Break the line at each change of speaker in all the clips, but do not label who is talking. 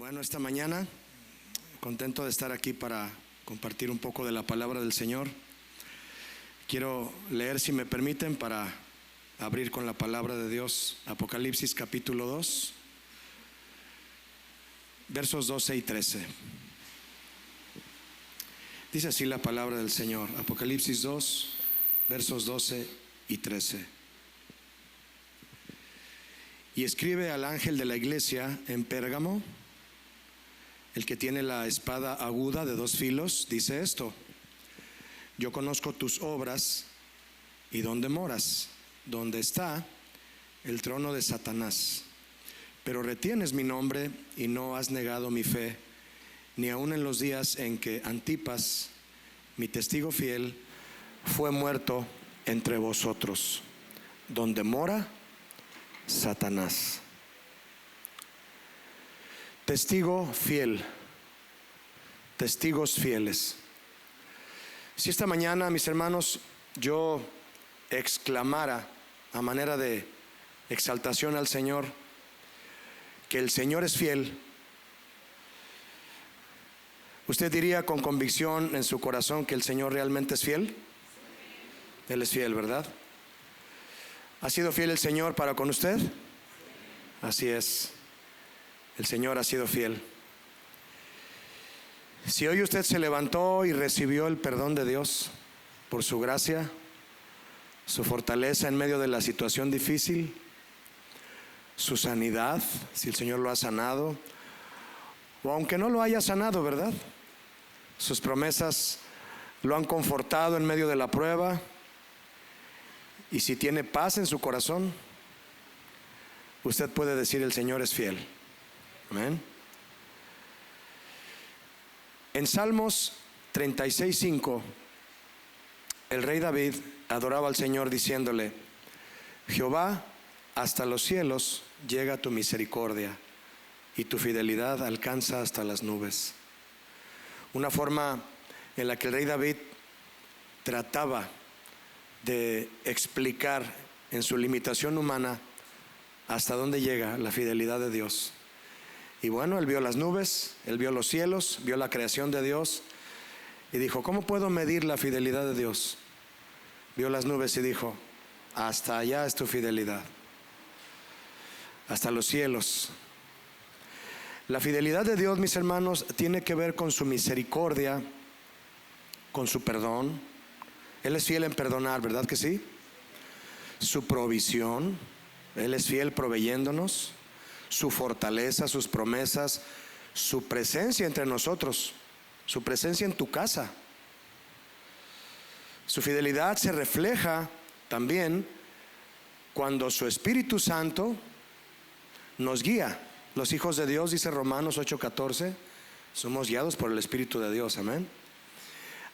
Bueno, esta mañana contento de estar aquí para compartir un poco de la palabra del Señor. Quiero leer, si me permiten, para abrir con la palabra de Dios, Apocalipsis capítulo 2, versos 12 y 13. Dice así la palabra del Señor, Apocalipsis 2, versos 12 y 13. Y escribe al ángel de la iglesia en Pérgamo, el que tiene la espada aguda de dos filos, dice esto: yo conozco tus obras y dónde moras, donde está el trono de Satanás, pero retienes mi nombre y no has negado mi fe, ni aun en los días en que Antipas, mi testigo fiel, fue muerto entre vosotros, donde mora Satanás. Testigo fiel, testigos fieles. Si esta mañana, mis hermanos, yo exclamara a manera de exaltación al Señor que el Señor es fiel, ¿usted diría con convicción en su corazón que el Señor realmente es fiel? Él es fiel, ¿verdad? ¿Ha sido fiel el Señor para con usted? Así es, el Señor ha sido fiel. Si hoy usted se levantó y recibió el perdón de Dios por su gracia, su fortaleza en medio de la situación difícil, su sanidad, si el Señor lo ha sanado, o aunque no lo haya sanado, ¿verdad? Sus promesas lo han confortado en medio de la prueba, y si tiene paz en su corazón, usted puede decir: el Señor es fiel. Amén. En Salmos 36:5, el rey David adoraba al Señor diciéndole: Jehová, hasta los cielos llega tu misericordia, y tu fidelidad alcanza hasta las nubes. Una forma en la que el rey David trataba de explicar en su limitación humana hasta dónde llega la fidelidad de Dios. Y bueno, él vio las nubes, él vio los cielos, vio la creación de Dios y dijo: ¿cómo puedo medir la fidelidad de Dios? Vio las nubes y dijo: hasta allá es tu fidelidad, hasta los cielos. La fidelidad de Dios, mis hermanos, tiene que ver con su misericordia, con su perdón. Él es fiel en perdonar, ¿verdad que sí? Su provisión, Él es fiel proveyéndonos. Su fortaleza, sus promesas, su presencia entre nosotros, su presencia en tu casa. Su fidelidad se refleja también cuando su Espíritu Santo nos guía. Los hijos de Dios, dice Romanos 8:14, somos guiados por el Espíritu de Dios, amén.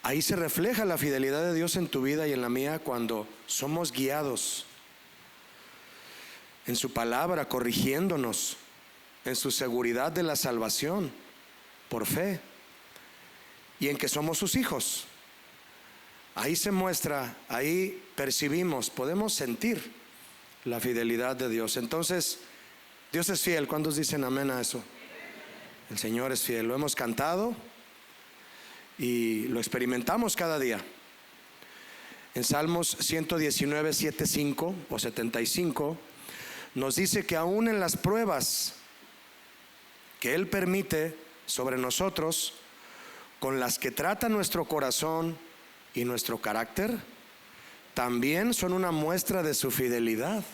Ahí se refleja la fidelidad de Dios en tu vida y en la mía, cuando somos guiados en su palabra, corrigiéndonos, en su seguridad de la salvación por fe, y en que somos sus hijos. Ahí se muestra, ahí percibimos, podemos sentir la fidelidad de Dios. Entonces, Dios es fiel. ¿Cuántos dicen amén a eso? El Señor es fiel. Lo hemos cantado y lo experimentamos cada día. En Salmos 119, 7:5 o 75 nos dice que aún en las pruebas que Él permite sobre nosotros, con las que trata nuestro corazón y nuestro carácter, también son una muestra de su fidelidad.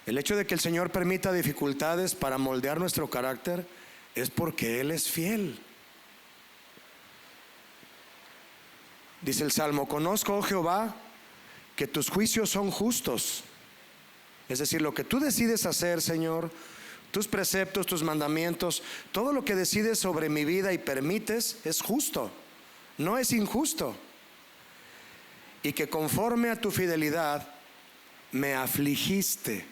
El hecho de que el Señor permita dificultades para moldear nuestro carácter es porque Él es fiel. Dice el Salmo: conozco, oh Jehová, que tus juicios son justos. Es decir, lo que tú decides hacer, Señor, tus preceptos, tus mandamientos, todo lo que decides sobre mi vida y permites es justo, no es injusto. Y que conforme a tu fidelidad me afligiste.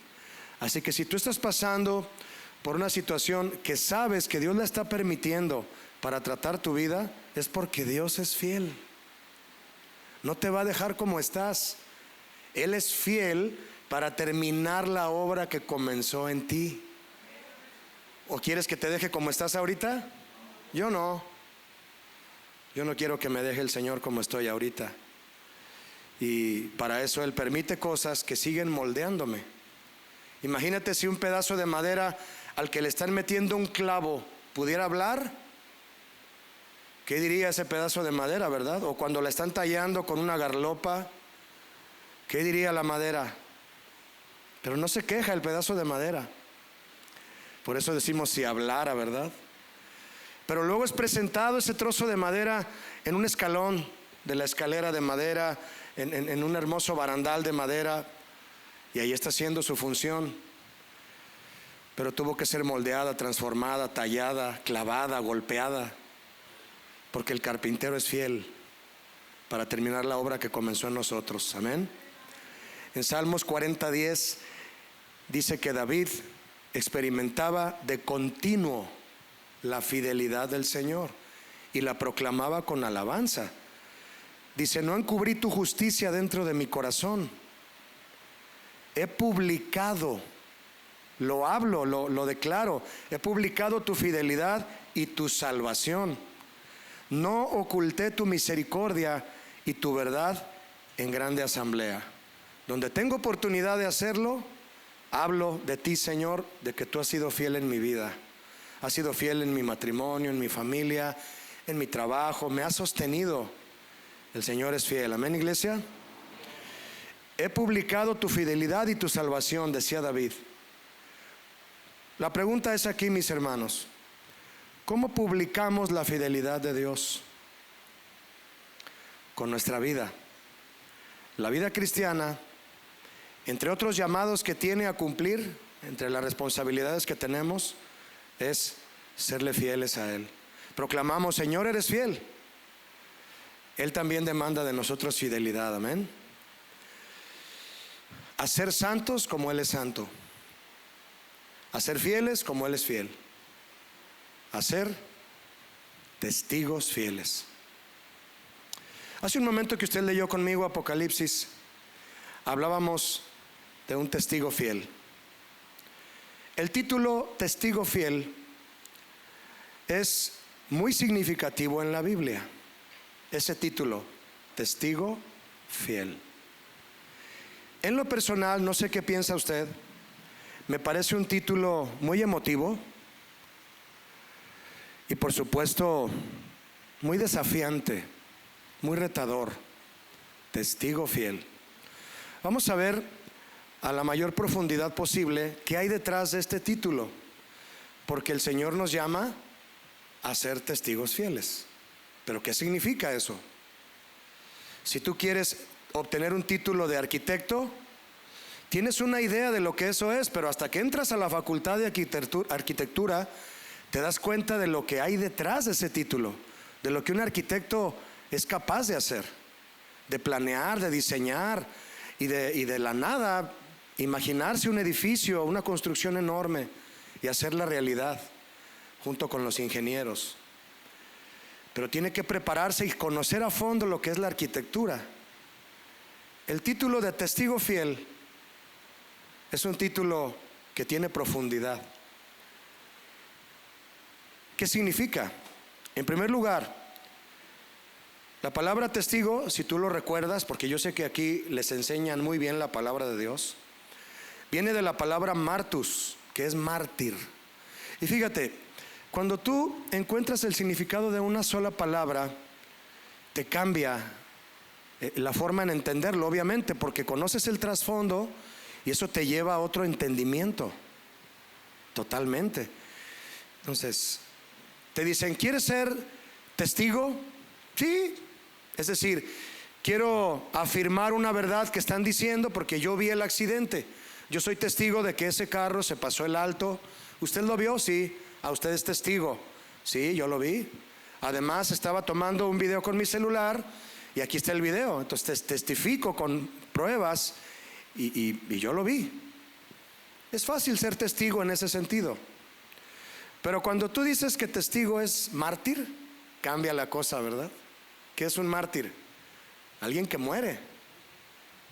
Así que si tú estás pasando por una situación que sabes que Dios la está permitiendo para tratar tu vida, es porque Dios es fiel. No te va a dejar como estás. Él es fiel para terminar la obra que comenzó en ti. ¿O quieres que te deje como estás ahorita? Yo no. Yo no quiero que me deje el Señor como estoy ahorita. Y para eso Él permite cosas que siguen moldeándome. Imagínate si un pedazo de madera al que le están metiendo un clavo pudiera hablar. ¿Qué diría ese pedazo de madera, verdad? O cuando la están tallando con una garlopa, ¿qué diría la madera? Pero no se queja el pedazo de madera. Por eso decimos si hablara, ¿verdad? Pero luego es presentado ese trozo de madera en un escalón de la escalera de madera, en un hermoso barandal de madera, y ahí está haciendo su función. Pero tuvo que ser moldeada, transformada, tallada, clavada, golpeada, porque el carpintero es fiel para terminar la obra que comenzó en nosotros. Amén. En Salmos 40:10 dice que David experimentaba de continuo la fidelidad del Señor y la proclamaba con alabanza. Dice: no encubrí tu justicia dentro de mi corazón, he publicado, lo hablo, lo declaro, he publicado tu fidelidad y tu salvación. No oculté tu misericordia y tu verdad en grande asamblea. Donde tengo oportunidad de hacerlo, hablo de ti, Señor, de que tú has sido fiel en mi vida. Has sido fiel en mi matrimonio, en mi familia, en mi trabajo, me has sostenido. El Señor es fiel. Amén, iglesia. He publicado tu fidelidad y tu salvación, decía David. La pregunta es aquí, mis hermanos: ¿cómo publicamos la fidelidad de Dios? Con nuestra vida. La vida cristiana, entre otros llamados que tiene a cumplir, entre las responsabilidades que tenemos, es serle fieles a Él. Proclamamos: Señor, eres fiel. Él también demanda de nosotros fidelidad. Amén. A ser santos como Él es santo, a ser fieles como Él es fiel, a ser testigos fieles. Hace un momento que usted leyó conmigo Apocalipsis, hablábamos de un testigo fiel. El título testigo fiel es muy significativo en la Biblia. Ese título, testigo fiel. En lo personal, no sé qué piensa usted, me parece un título muy emotivo y, por supuesto, muy desafiante, muy retador. Testigo fiel. Vamos a ver a la mayor profundidad posible qué hay detrás de este título, porque el Señor nos llama a ser testigos fieles. ¿Pero qué significa eso? Si tú quieres obtener un título de arquitecto, tienes una idea de lo que eso es, pero hasta que entras a la facultad de arquitectura, te das cuenta de lo que hay detrás de ese título, de lo que un arquitecto es capaz de hacer, de planear, de diseñar y de la nada imaginarse un edificio, una construcción enorme y hacerla realidad junto con los ingenieros. Pero tiene que prepararse y conocer a fondo lo que es la arquitectura. El título de testigo fiel es un título que tiene profundidad. ¿Qué significa? En primer lugar, la palabra testigo, si tú lo recuerdas, porque yo sé que aquí les enseñan muy bien la palabra de Dios, viene de la palabra martus, que es mártir. Y fíjate, cuando tú encuentras el significado de una sola palabra, te cambia la forma en entenderlo, obviamente, porque conoces el trasfondo y eso te lleva a otro entendimiento, totalmente. Entonces, te dicen: ¿quieres ser testigo? Sí. Es decir, quiero afirmar una verdad que están diciendo porque yo vi el accidente. Yo soy testigo de que ese carro se pasó el alto. ¿Usted lo vio? Sí. ¿A usted es testigo? Sí, yo lo vi. Además, estaba tomando un video con mi celular y aquí está el video. Entonces testifico con pruebas y yo lo vi. Es fácil ser testigo en ese sentido. Pero cuando tú dices que testigo es mártir, cambia la cosa, ¿verdad? ¿Qué es un mártir? Alguien que muere,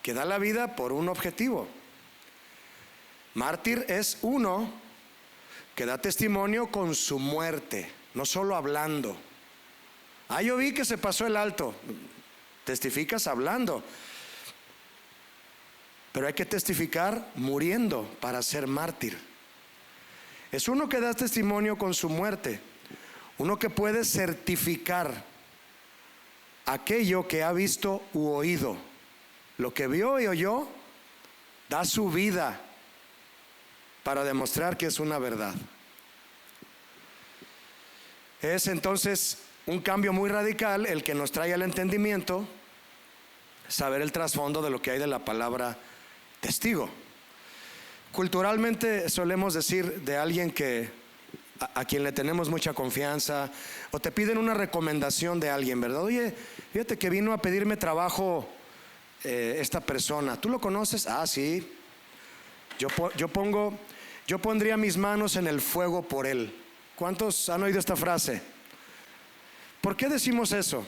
que da la vida por un objetivo. Mártir es uno que da testimonio con su muerte, no solo hablando. Yo vi que se pasó el alto. Testificas hablando, pero hay que testificar muriendo para ser mártir. Es uno que da testimonio con su muerte, uno que puede certificar aquello que ha visto u oído. Lo que vio y oyó, da su vida para demostrar que es una verdad. Es entonces un cambio muy radical el que nos trae al entendimiento saber el trasfondo de lo que hay de la palabra testigo. Culturalmente solemos decir de alguien que a quien le tenemos mucha confianza, o te piden una recomendación de alguien, ¿verdad? Oye, fíjate que vino a pedirme trabajo esta persona, ¿tú lo conoces? Sí. Yo pondría mis manos en el fuego por él. ¿Cuántos han oído esta frase? ¿Por qué decimos eso?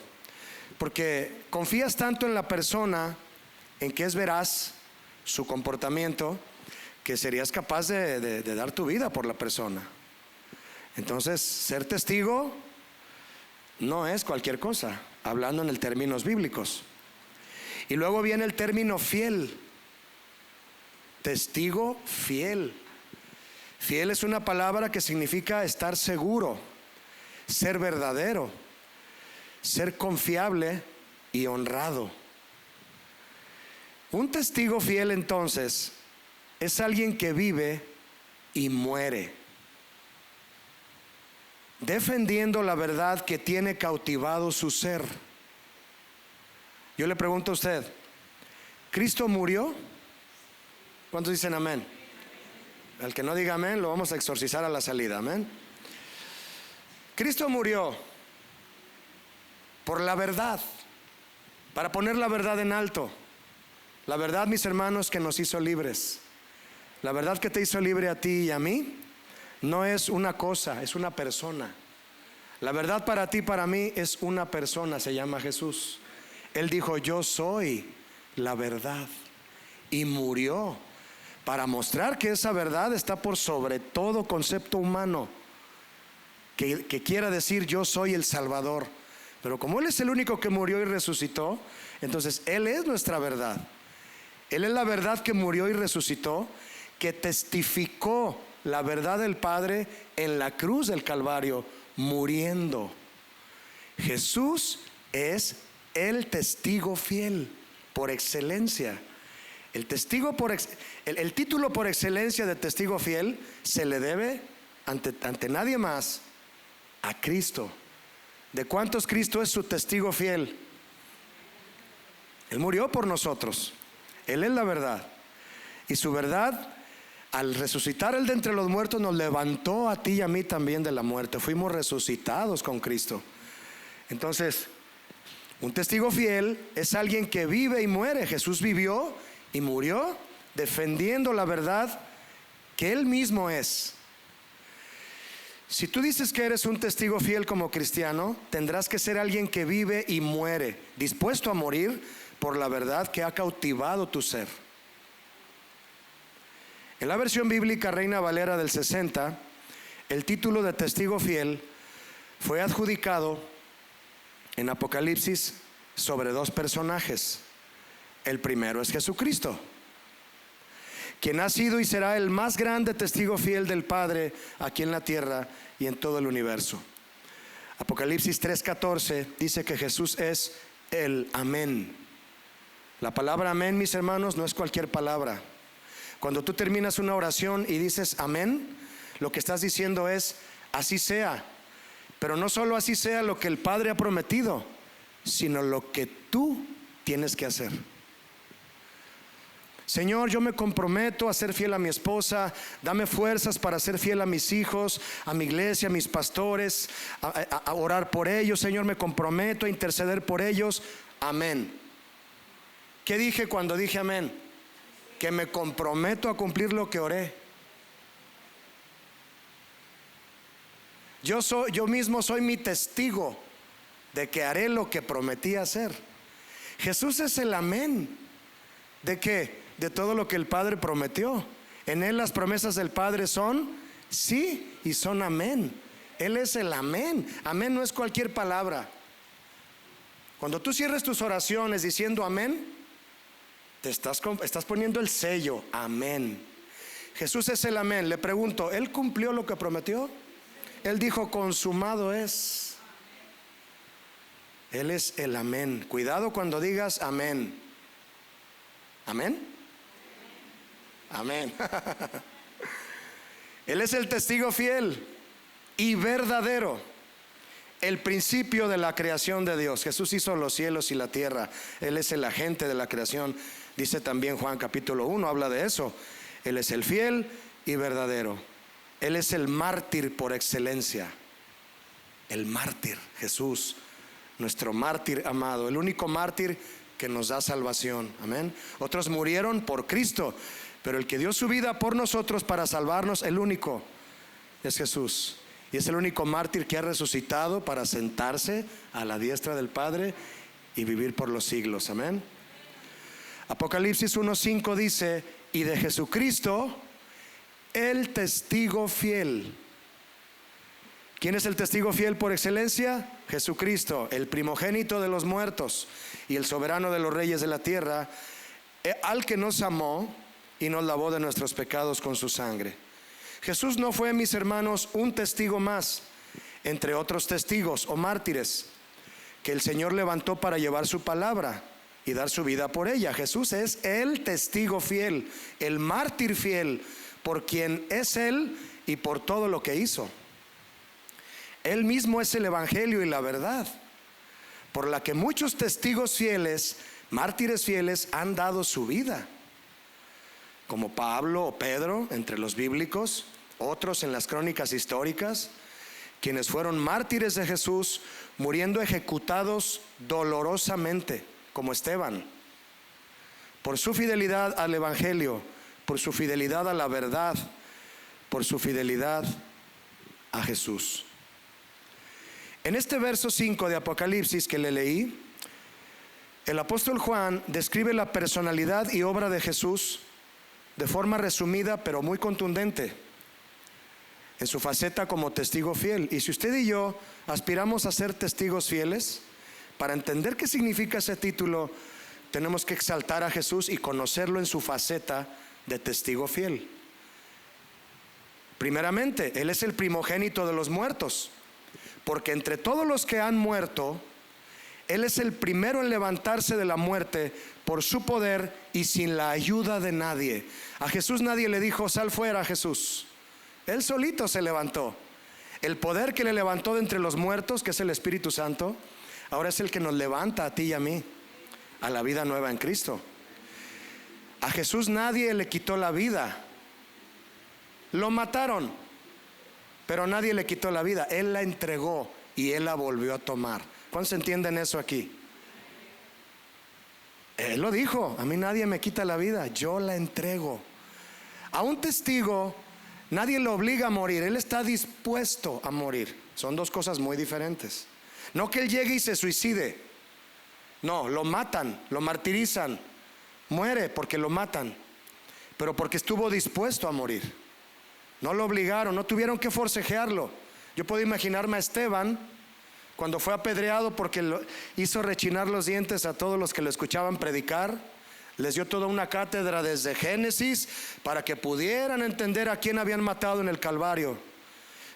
Porque confías tanto en la persona, en que es veraz su comportamiento, que serías capaz de dar tu vida por la persona. Entonces, ser testigo no es cualquier cosa, hablando en términos bíblicos. Y luego viene el término fiel. Testigo fiel. Fiel es una palabra que significa estar seguro, ser verdadero, ser confiable y honrado. Un testigo fiel entonces es alguien que vive y muere defendiendo la verdad que tiene cautivado su ser. Yo le pregunto a usted, ¿Cristo murió? ¿Cuántos dicen amén? Al que no diga amén, lo vamos a exorcizar a la salida, amén. Cristo murió por la verdad, para poner la verdad en alto. La verdad, mis hermanos, que nos hizo libres. La verdad que te hizo libre a ti y a mí no es una cosa, es una persona. La verdad para ti y para mí es una persona, se llama Jesús. Él dijo, yo soy la verdad, y murió para mostrar que esa verdad está por sobre todo concepto humano que quiera decir yo soy el Salvador. Pero como Él es el único que murió y resucitó, entonces Él es nuestra verdad. Él es la verdad que murió y resucitó, que testificó la verdad del Padre en la cruz del Calvario, muriendo. Jesús es el testigo fiel por excelencia. El título por excelencia de testigo fiel se le debe ante nadie más a Cristo. ¿De cuántos Cristo es su testigo fiel? Él murió por nosotros. Él es la verdad. Y su verdad, al resucitar Él de entre los muertos, nos levantó a ti y a mí también de la muerte. Fuimos resucitados con Cristo. Entonces, un testigo fiel es alguien que vive y muere. Jesús vivió y murió defendiendo la verdad que Él mismo es. Si tú dices que eres un testigo fiel como cristiano, tendrás que ser alguien que vive y muere, dispuesto a morir por la verdad que ha cautivado tu ser. En la versión bíblica Reina Valera del 60, el título de testigo fiel fue adjudicado en Apocalipsis sobre dos personajes. El primero es Jesucristo, quien ha sido y será el más grande testigo fiel del Padre aquí en la tierra y en todo el universo. Apocalipsis 3:14 dice que Jesús es el amén. La palabra amén, mis hermanos, no es cualquier palabra. Cuando tú terminas una oración y dices amén, lo que estás diciendo es así sea. Pero no solo así sea lo que el Padre ha prometido, sino lo que tú tienes que hacer. Señor, yo me comprometo a ser fiel a mi esposa. Dame fuerzas para ser fiel a mis hijos, a mi iglesia, a mis pastores, a orar por ellos. Señor, me comprometo a interceder por ellos. Amén. ¿Qué dije cuando dije amén? Que me comprometo a cumplir lo que oré. Yo mismo soy mi testigo de que haré lo que prometí hacer. Jesús es el amén. ¿De qué? De todo lo que el Padre prometió. En Él las promesas del Padre son sí y son amén. Él es el amén. Amén no es cualquier palabra. Cuando tú cierres tus oraciones diciendo amén, estás poniendo el sello, amén. Jesús es el amén. Le pregunto, ¿Él cumplió lo que prometió? Él dijo, consumado es. Él es el amén. Cuidado cuando digas amén. ¿Amén? Amén. Él es el testigo fiel y verdadero, el principio de la creación de Dios. Jesús hizo los cielos y la tierra. Él es el agente de la creación. Dice también Juan capítulo 1, habla de eso. Él es el fiel y verdadero. Él es el mártir por excelencia. El mártir, Jesús, nuestro mártir amado, el único mártir que nos da salvación. Amén. Otros murieron por Cristo, pero el que dio su vida por nosotros para salvarnos, el único, es Jesús. Y es el único mártir que ha resucitado para sentarse a la diestra del Padre y vivir por los siglos. Amén. Apocalipsis 1:5 dice, y de Jesucristo, el testigo fiel. ¿Quién es el testigo fiel por excelencia? Jesucristo, el primogénito de los muertos y el soberano de los reyes de la tierra, al que nos amó y nos lavó de nuestros pecados con su sangre. Jesús no fue, mis hermanos, un testigo más entre otros testigos o mártires que el Señor levantó para llevar su palabra y dar su vida por ella. Jesús es el testigo fiel, el mártir fiel, por quien es Él y por todo lo que hizo. Él mismo es el evangelio y la verdad, por la que muchos testigos fieles, mártires fieles, han dado su vida, como Pablo o Pedro entre los bíblicos, otros en las crónicas históricas, quienes fueron mártires de Jesús, muriendo ejecutados dolorosamente, como Esteban, por su fidelidad al evangelio, por su fidelidad a la verdad, por su fidelidad a Jesús. En este verso 5 de Apocalipsis que le leí, el apóstol Juan describe la personalidad y obra de Jesús de forma resumida pero muy contundente en su faceta como testigo fiel. Y si usted y yo aspiramos a ser testigos fieles, para entender qué significa ese título, tenemos que exaltar a Jesús y conocerlo en su faceta de testigo fiel. Primeramente, Él es el primogénito de los muertos, porque entre todos los que han muerto, Él es el primero en levantarse de la muerte por su poder y sin la ayuda de nadie. A Jesús nadie le dijo, sal fuera, Jesús. Él solito se levantó. El poder que le levantó de entre los muertos, que es el Espíritu Santo, ahora es el que nos levanta a ti y a mí a la vida nueva en Cristo. A Jesús nadie le quitó la vida. Lo mataron, pero nadie le quitó la vida. Él la entregó y Él la volvió a tomar. ¿Cuántos entienden eso aquí? Él lo dijo, a mí nadie me quita la vida, yo la entrego. A un testigo nadie lo obliga a morir, él está dispuesto a morir. Son dos cosas muy diferentes. No que él llegue y se suicide. No, lo matan, lo martirizan, muere porque lo matan, pero porque estuvo dispuesto a morir. No lo obligaron, no tuvieron que forcejearlo. Yo puedo imaginarme a Esteban cuando fue apedreado porque hizo rechinar los dientes a todos los que lo escuchaban predicar. Les dio toda una cátedra desde Génesis para que pudieran entender a quién habían matado en el Calvario.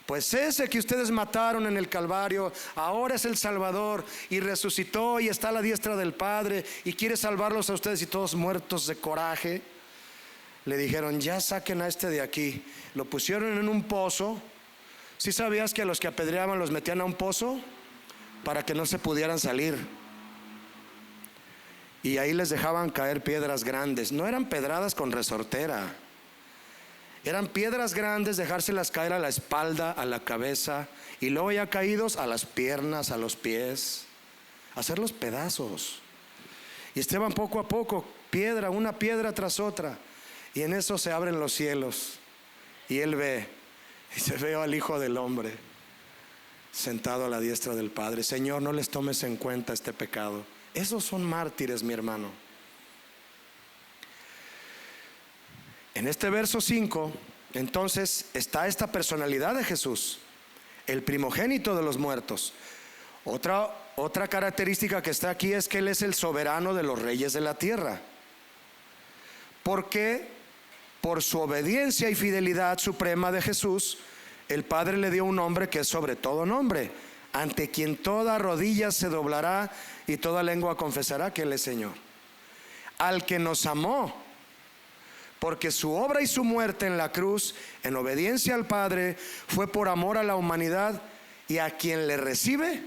Pues ese que ustedes mataron en el Calvario ahora es el Salvador y resucitó y está a la diestra del Padre y quiere salvarlos a ustedes, y todos muertos de coraje le dijeron, ya saquen a este de aquí. Lo pusieron en un pozo. ¿Sí sabías que a los que apedreaban los metían a un pozo para que no se pudieran salir? Y ahí les dejaban caer piedras grandes. No eran pedradas con resortera, eran piedras grandes, dejárselas caer a la espalda, a la cabeza, y luego ya caídos a las piernas, a los pies, hacerlos pedazos. Y Esteban poco a poco, piedra, una piedra tras otra, y en eso se abren los cielos y él ve, y se ve al Hijo del Hombre sentado a la diestra del Padre. Señor, no les tomes en cuenta este pecado. Esos son mártires, mi hermano. En este verso 5 Entonces está esta personalidad de Jesús, el primogénito de los muertos. Otra característica que está aquí es que Él es el soberano de los reyes de la tierra. Porque por su obediencia y fidelidad suprema de Jesús, el Padre le dio un nombre que es sobre todo nombre, ante quien toda rodilla se doblará y toda lengua confesará que Él es Señor. Al que nos amó, porque su obra y su muerte en la cruz, en obediencia al Padre, fue por amor a la humanidad, y a quien le recibe,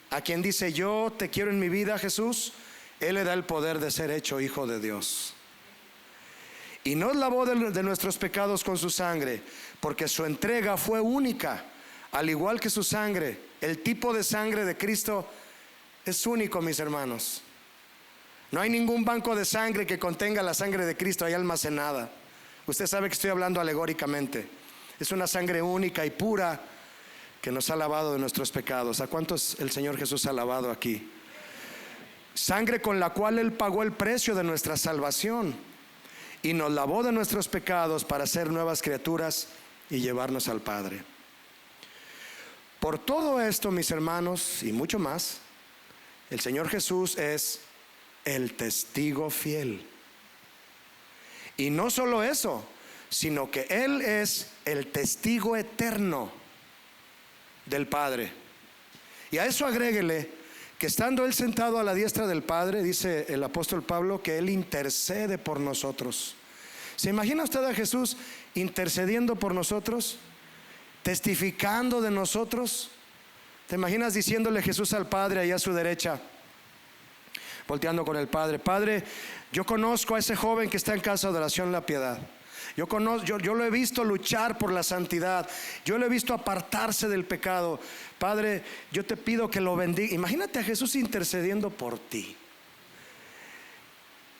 a quien dice yo te quiero en mi vida, Jesús, Él le da el poder de ser hecho hijo de Dios. Y nos lavó de nuestros pecados con su sangre, porque su entrega fue única, al igual que su sangre. El tipo de sangre de Cristo es único, mis hermanos. No hay ningún banco de sangre que contenga la sangre de Cristo ahí almacenada. Usted sabe que estoy hablando alegóricamente. Es una sangre única y pura que nos ha lavado de nuestros pecados. ¿A cuántos el Señor Jesús ha lavado aquí? Sangre con la cual Él pagó el precio de nuestra salvación y nos lavó de nuestros pecados para ser nuevas criaturas y llevarnos al Padre. Por todo esto, mis hermanos, y mucho más, el Señor Jesús es el testigo fiel. Y no solo eso, sino que Él es el testigo eterno del Padre. Y a eso agréguele que estando Él sentado a la diestra del Padre, dice el apóstol Pablo, que Él intercede por nosotros. ¿Se imagina usted a Jesús intercediendo por nosotros? Testificando de nosotros. ¿Te imaginas diciéndole Jesús al Padre allá a su derecha, volteando con el Padre? Padre, yo conozco a ese joven que está en casa de oración La Piedad. Yo lo he visto luchar por la santidad. Yo lo he visto apartarse del pecado. Padre, yo te pido que lo bendiga. Imagínate a Jesús intercediendo por ti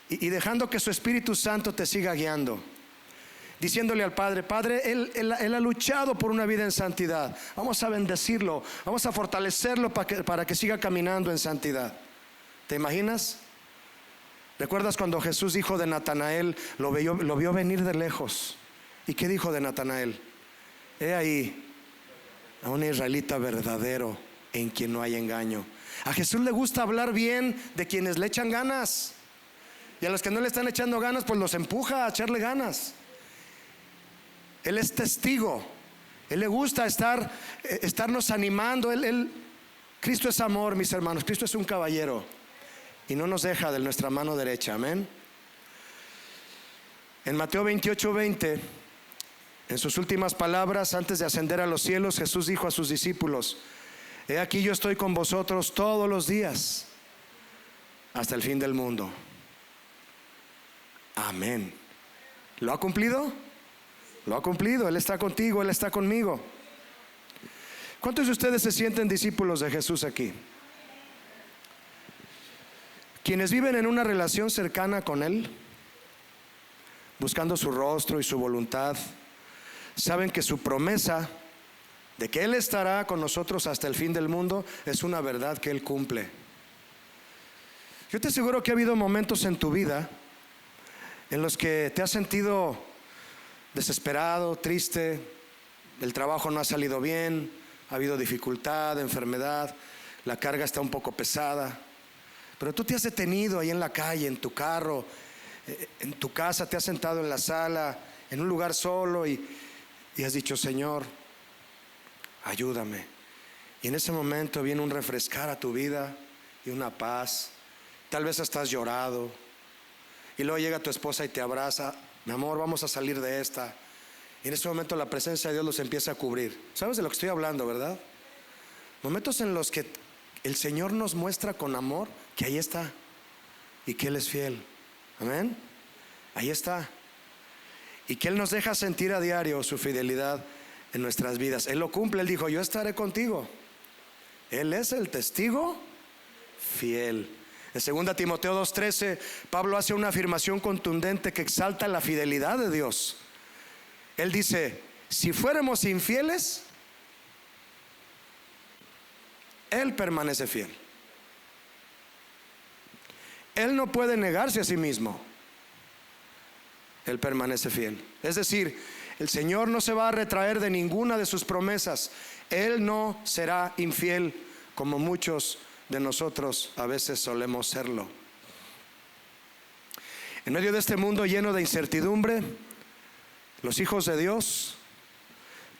y dejando que su Espíritu Santo te siga guiando, diciéndole al Padre, Padre, él ha luchado por una vida en santidad. Vamos a bendecirlo, vamos a fortalecerlo para que siga caminando en santidad. ¿Te imaginas? ¿Recuerdas cuando Jesús dijo de Natanael, lo vio venir de lejos? ¿Y qué dijo de Natanael? He ahí a un israelita verdadero en quien no hay engaño. A Jesús le gusta hablar bien de quienes le echan ganas, y a los que no le están echando ganas, pues los empuja a echarle ganas. Él es testigo. Él le gusta estarnos animando. Cristo es amor, mis hermanos. Cristo es un caballero y no nos deja de nuestra mano derecha. Amén. En Mateo 28:20, en sus últimas palabras antes de ascender a los cielos, Jesús dijo a sus discípulos: he aquí yo estoy con vosotros todos los días hasta el fin del mundo. Amén. ¿Lo ha cumplido? Lo ha cumplido. Él está contigo, Él está conmigo. ¿Cuántos de ustedes se sienten discípulos de Jesús aquí? Quienes viven en una relación cercana con Él, buscando su rostro y su voluntad, saben que su promesa de que Él estará con nosotros hasta el fin del mundo es una verdad que Él cumple. Yo te aseguro que ha habido momentos en tu vida en los que te has sentido desesperado, triste, el trabajo no ha salido bien, ha habido dificultad, enfermedad, la carga está un poco pesada, pero tú te has detenido ahí en la calle, en tu carro, en tu casa, te has sentado en la sala, en un lugar solo y has dicho: Señor, ayúdame. Y en ese momento viene un refrescar a tu vida y una paz. Tal vez hasta has llorado. Y luego llega tu esposa y te abraza: mi amor, vamos a salir de esta. Y en ese momento la presencia de Dios los empieza a cubrir. ¿Sabes de lo que estoy hablando, verdad? Momentos en los que el Señor nos muestra con amor que ahí está y que Él es fiel. Amén. Ahí está. Y que Él nos deja sentir a diario su fidelidad en nuestras vidas. Él lo cumple. Él dijo: yo estaré contigo. Él es el testigo fiel. En 2 Timoteo 2:13, Pablo hace una afirmación contundente que exalta la fidelidad de Dios. Él dice: si fuéramos infieles, Él permanece fiel. Él no puede negarse a sí mismo. Él permanece fiel. Es decir, El Señor no se va a retraer de ninguna de sus promesas. Él no será infiel como muchos de nosotros a veces solemos serlo. En medio de este mundo lleno de incertidumbre, los hijos de Dios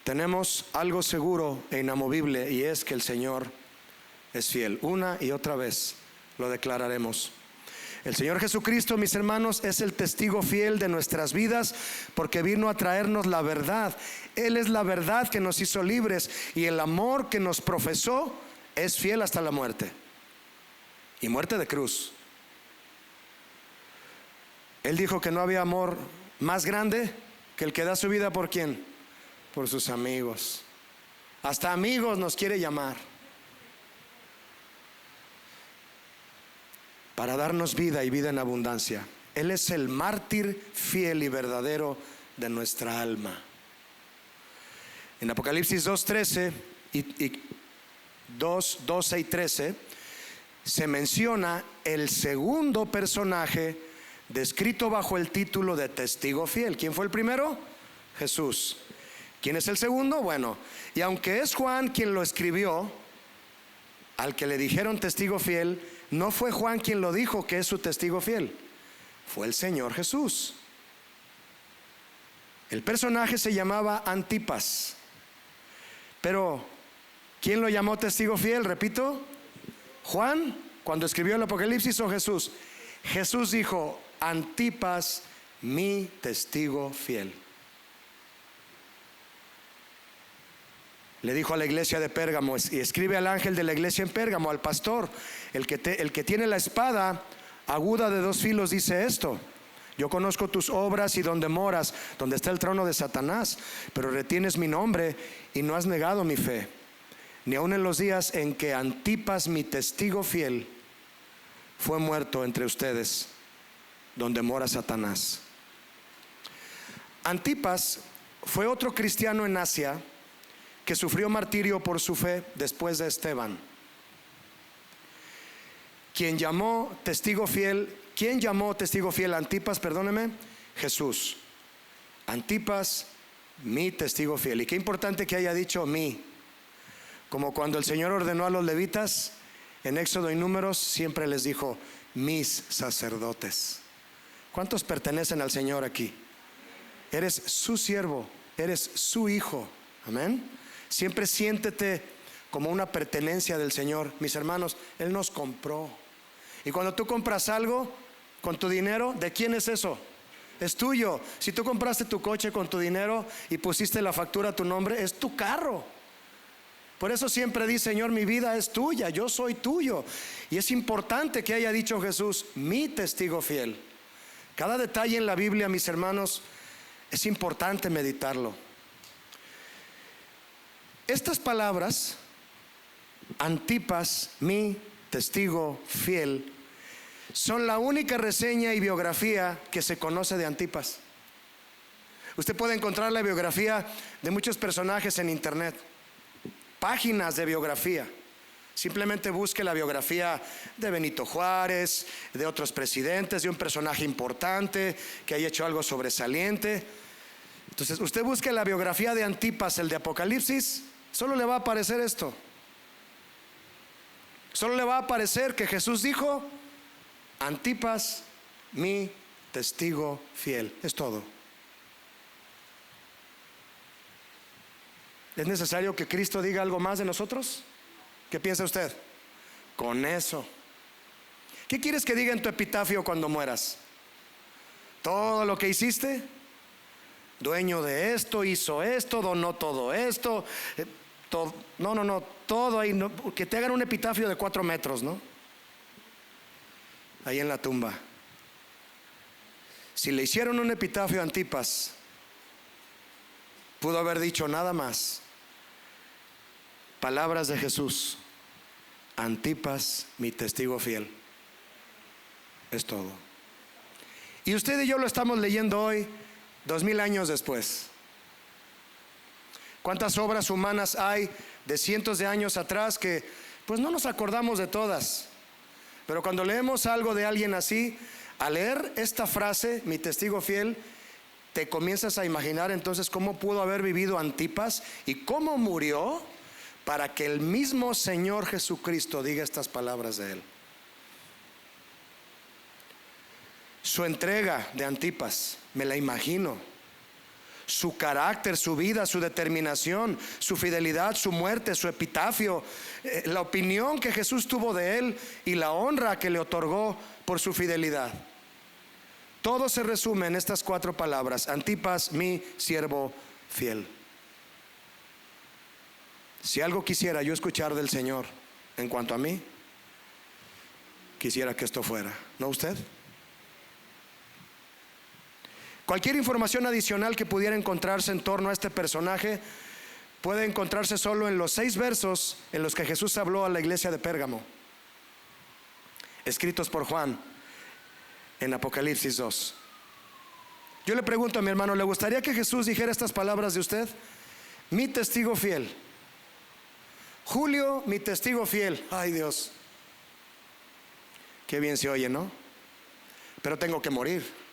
tenemos algo seguro e inamovible, y es que el Señor es fiel. Una y otra vez lo declararemos. El Señor Jesucristo, mis hermanos, es el testigo fiel de nuestras vidas, porque vino a traernos la verdad. Él es la verdad que nos hizo libres, y el amor que nos profesó es fiel hasta la muerte, y muerte de cruz. Él dijo que no había amor más grande que el que da su vida ¿por quién? Por sus amigos. Hasta amigos nos quiere llamar, para darnos vida y vida en abundancia. Él es el mártir fiel y verdadero de nuestra alma. En Apocalipsis 2:13 y 2:12 y 13 se menciona el segundo personaje descrito bajo el título de testigo fiel. ¿Quién fue el primero? Jesús. ¿Quién es el segundo? Bueno, y aunque es Juan quien lo escribió, al que le dijeron testigo fiel, no fue Juan quien lo dijo que es su testigo fiel, fue el Señor Jesús. El personaje se llamaba Antipas, pero ¿quién lo llamó testigo fiel? Repito, Juan cuando escribió el Apocalipsis, o Jesús. Jesús dijo: Antipas, mi testigo fiel. Le dijo a la iglesia de Pérgamo, y escribe al ángel de la iglesia en Pérgamo, al pastor, el que tiene la espada aguda de dos filos, dice esto: yo conozco tus obras y donde moras, donde está el trono de Satanás, pero retienes mi nombre y no has negado mi fe, ni aun en los días en que Antipas, mi testigo fiel, fue muerto entre ustedes, donde mora Satanás. Antipas fue otro cristiano en Asia que sufrió martirio por su fe después de Esteban. ¿Quién llamó testigo fiel a Antipas? Perdóneme, Jesús. Antipas, mi testigo fiel. Y qué importante que haya dicho mí, como cuando el Señor ordenó a los levitas en Éxodo y Números, siempre les dijo mis sacerdotes. ¿Cuántos pertenecen al Señor aquí? Eres su siervo, eres su hijo. Amén. Siempre siéntete como una pertenencia del Señor. Mis hermanos, Él nos compró. Y cuando tú compras algo con tu dinero, ¿de quién es eso? Es tuyo. Si tú compraste tu coche con tu dinero y pusiste la factura a tu nombre, es tu carro. Por eso siempre di: Señor, mi vida es tuya, yo soy tuyo. Y es importante que haya dicho Jesús, mi testigo fiel. Cada detalle en la Biblia, mis hermanos, es importante meditarlo. Estas palabras, Antipas, mi testigo fiel, son la única reseña y biografía que se conoce de Antipas. Usted puede encontrar la biografía de muchos personajes en internet, páginas de biografía. Simplemente busque la biografía de Benito Juárez, de otros presidentes, de un personaje importante que haya hecho algo sobresaliente. Entonces usted busque la biografía de Antipas, el de Apocalipsis, solo le va a aparecer esto. Solo le va a aparecer que Jesús dijo: Antipas, mi testigo fiel. Es todo. ¿Es necesario que Cristo diga algo más de nosotros? ¿Qué piensa usted? Con eso. ¿Qué quieres que diga en tu epitafio cuando mueras? ¿Todo lo que hiciste? Dueño de esto, hizo esto, donó todo esto. No, todo ahí. No, que te hagan un epitafio de 4 metros, ¿no? Ahí en la tumba. Si le hicieron un epitafio a Antipas, pudo haber dicho nada más: palabras de Jesús: Antipas, mi testigo fiel. Es todo. Y usted y yo lo estamos leyendo hoy, 2000 años después. ¿Cuántas obras humanas hay de cientos de años atrás que pues no nos acordamos de todas? Pero cuando leemos algo de alguien así, al leer esta frase, mi testigo fiel, te comienzas a imaginar entonces cómo pudo haber vivido Antipas y cómo murió para que el mismo Señor Jesucristo diga estas palabras de él. Su entrega de Antipas, me la imagino. Su carácter, su vida, su determinación, su fidelidad, su muerte, su epitafio, la opinión que Jesús tuvo de él y la honra que le otorgó por su fidelidad. Todo se resume en estas 4 palabras: Antipas, mi siervo fiel. Si algo quisiera yo escuchar del Señor en cuanto a mí, quisiera que esto fuera, ¿no usted? Cualquier información adicional que pudiera encontrarse en torno a este personaje puede encontrarse solo en los 6 versos en los que Jesús habló a la iglesia de Pérgamo, escritos por Juan en Apocalipsis 2. Yo le pregunto a mi hermano, ¿le gustaría que Jesús dijera estas palabras de usted? Mi testigo fiel. Julio, mi testigo fiel. Ay, Dios, qué bien se oye, ¿no? Pero tengo que morir.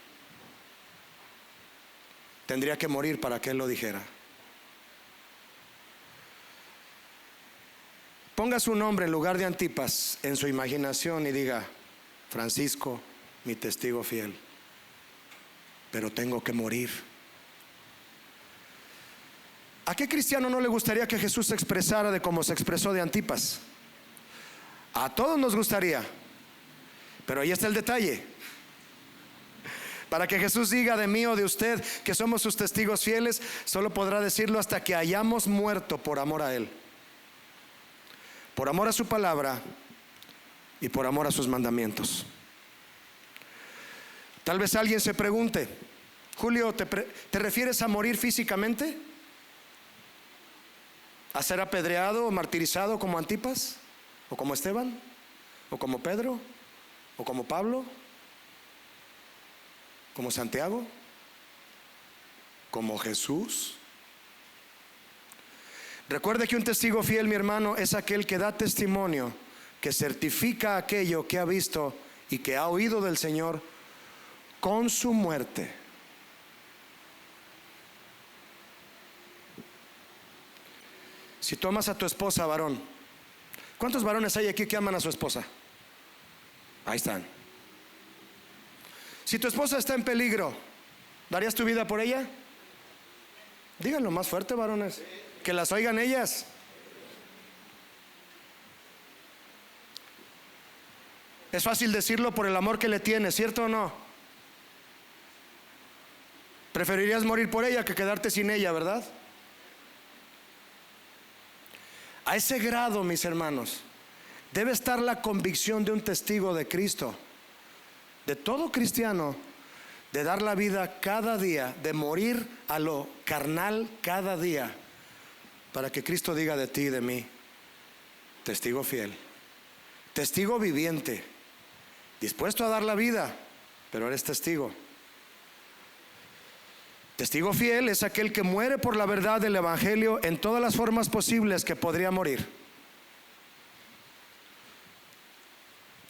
Tendría que morir para que él lo dijera. Ponga su nombre en lugar de Antipas en su imaginación y diga: Francisco, mi testigo fiel, pero tengo que morir. ¿A qué cristiano no le gustaría que Jesús se expresara de cómo se expresó de Antipas? A todos nos gustaría, pero ahí está el detalle. Para que Jesús diga de mí o de usted que somos sus testigos fieles, solo podrá decirlo hasta que hayamos muerto por amor a Él, por amor a su palabra y por amor a sus mandamientos. Tal vez alguien se pregunte: Julio, ¿te refieres a morir físicamente? ¿A ser apedreado o martirizado como Antipas? ¿O como Esteban? ¿O como Pedro? ¿O como Pablo? ¿Como Santiago? ¿Como Jesús? Recuerde que un testigo fiel, mi hermano, es aquel que da testimonio, que certifica aquello que ha visto y que ha oído del Señor con su muerte. Si tú amas a tu esposa, varón, ¿cuántos varones hay aquí que aman a su esposa? Ahí están. Si tu esposa está en peligro, ¿darías tu vida por ella? Díganlo más fuerte, varones, que las oigan ellas. Es fácil decirlo por el amor que le tienes, ¿cierto o no? Preferirías morir por ella que quedarte sin ella, ¿verdad? A ese grado, mis hermanos, debe estar la convicción de un testigo de Cristo, de todo cristiano, de dar la vida cada día, de morir a lo carnal cada día, para que Cristo diga de ti y de mí: testigo fiel, testigo viviente, dispuesto a dar la vida, pero eres testigo. Testigo fiel es aquel que muere por la verdad del Evangelio en todas las formas posibles que podría morir.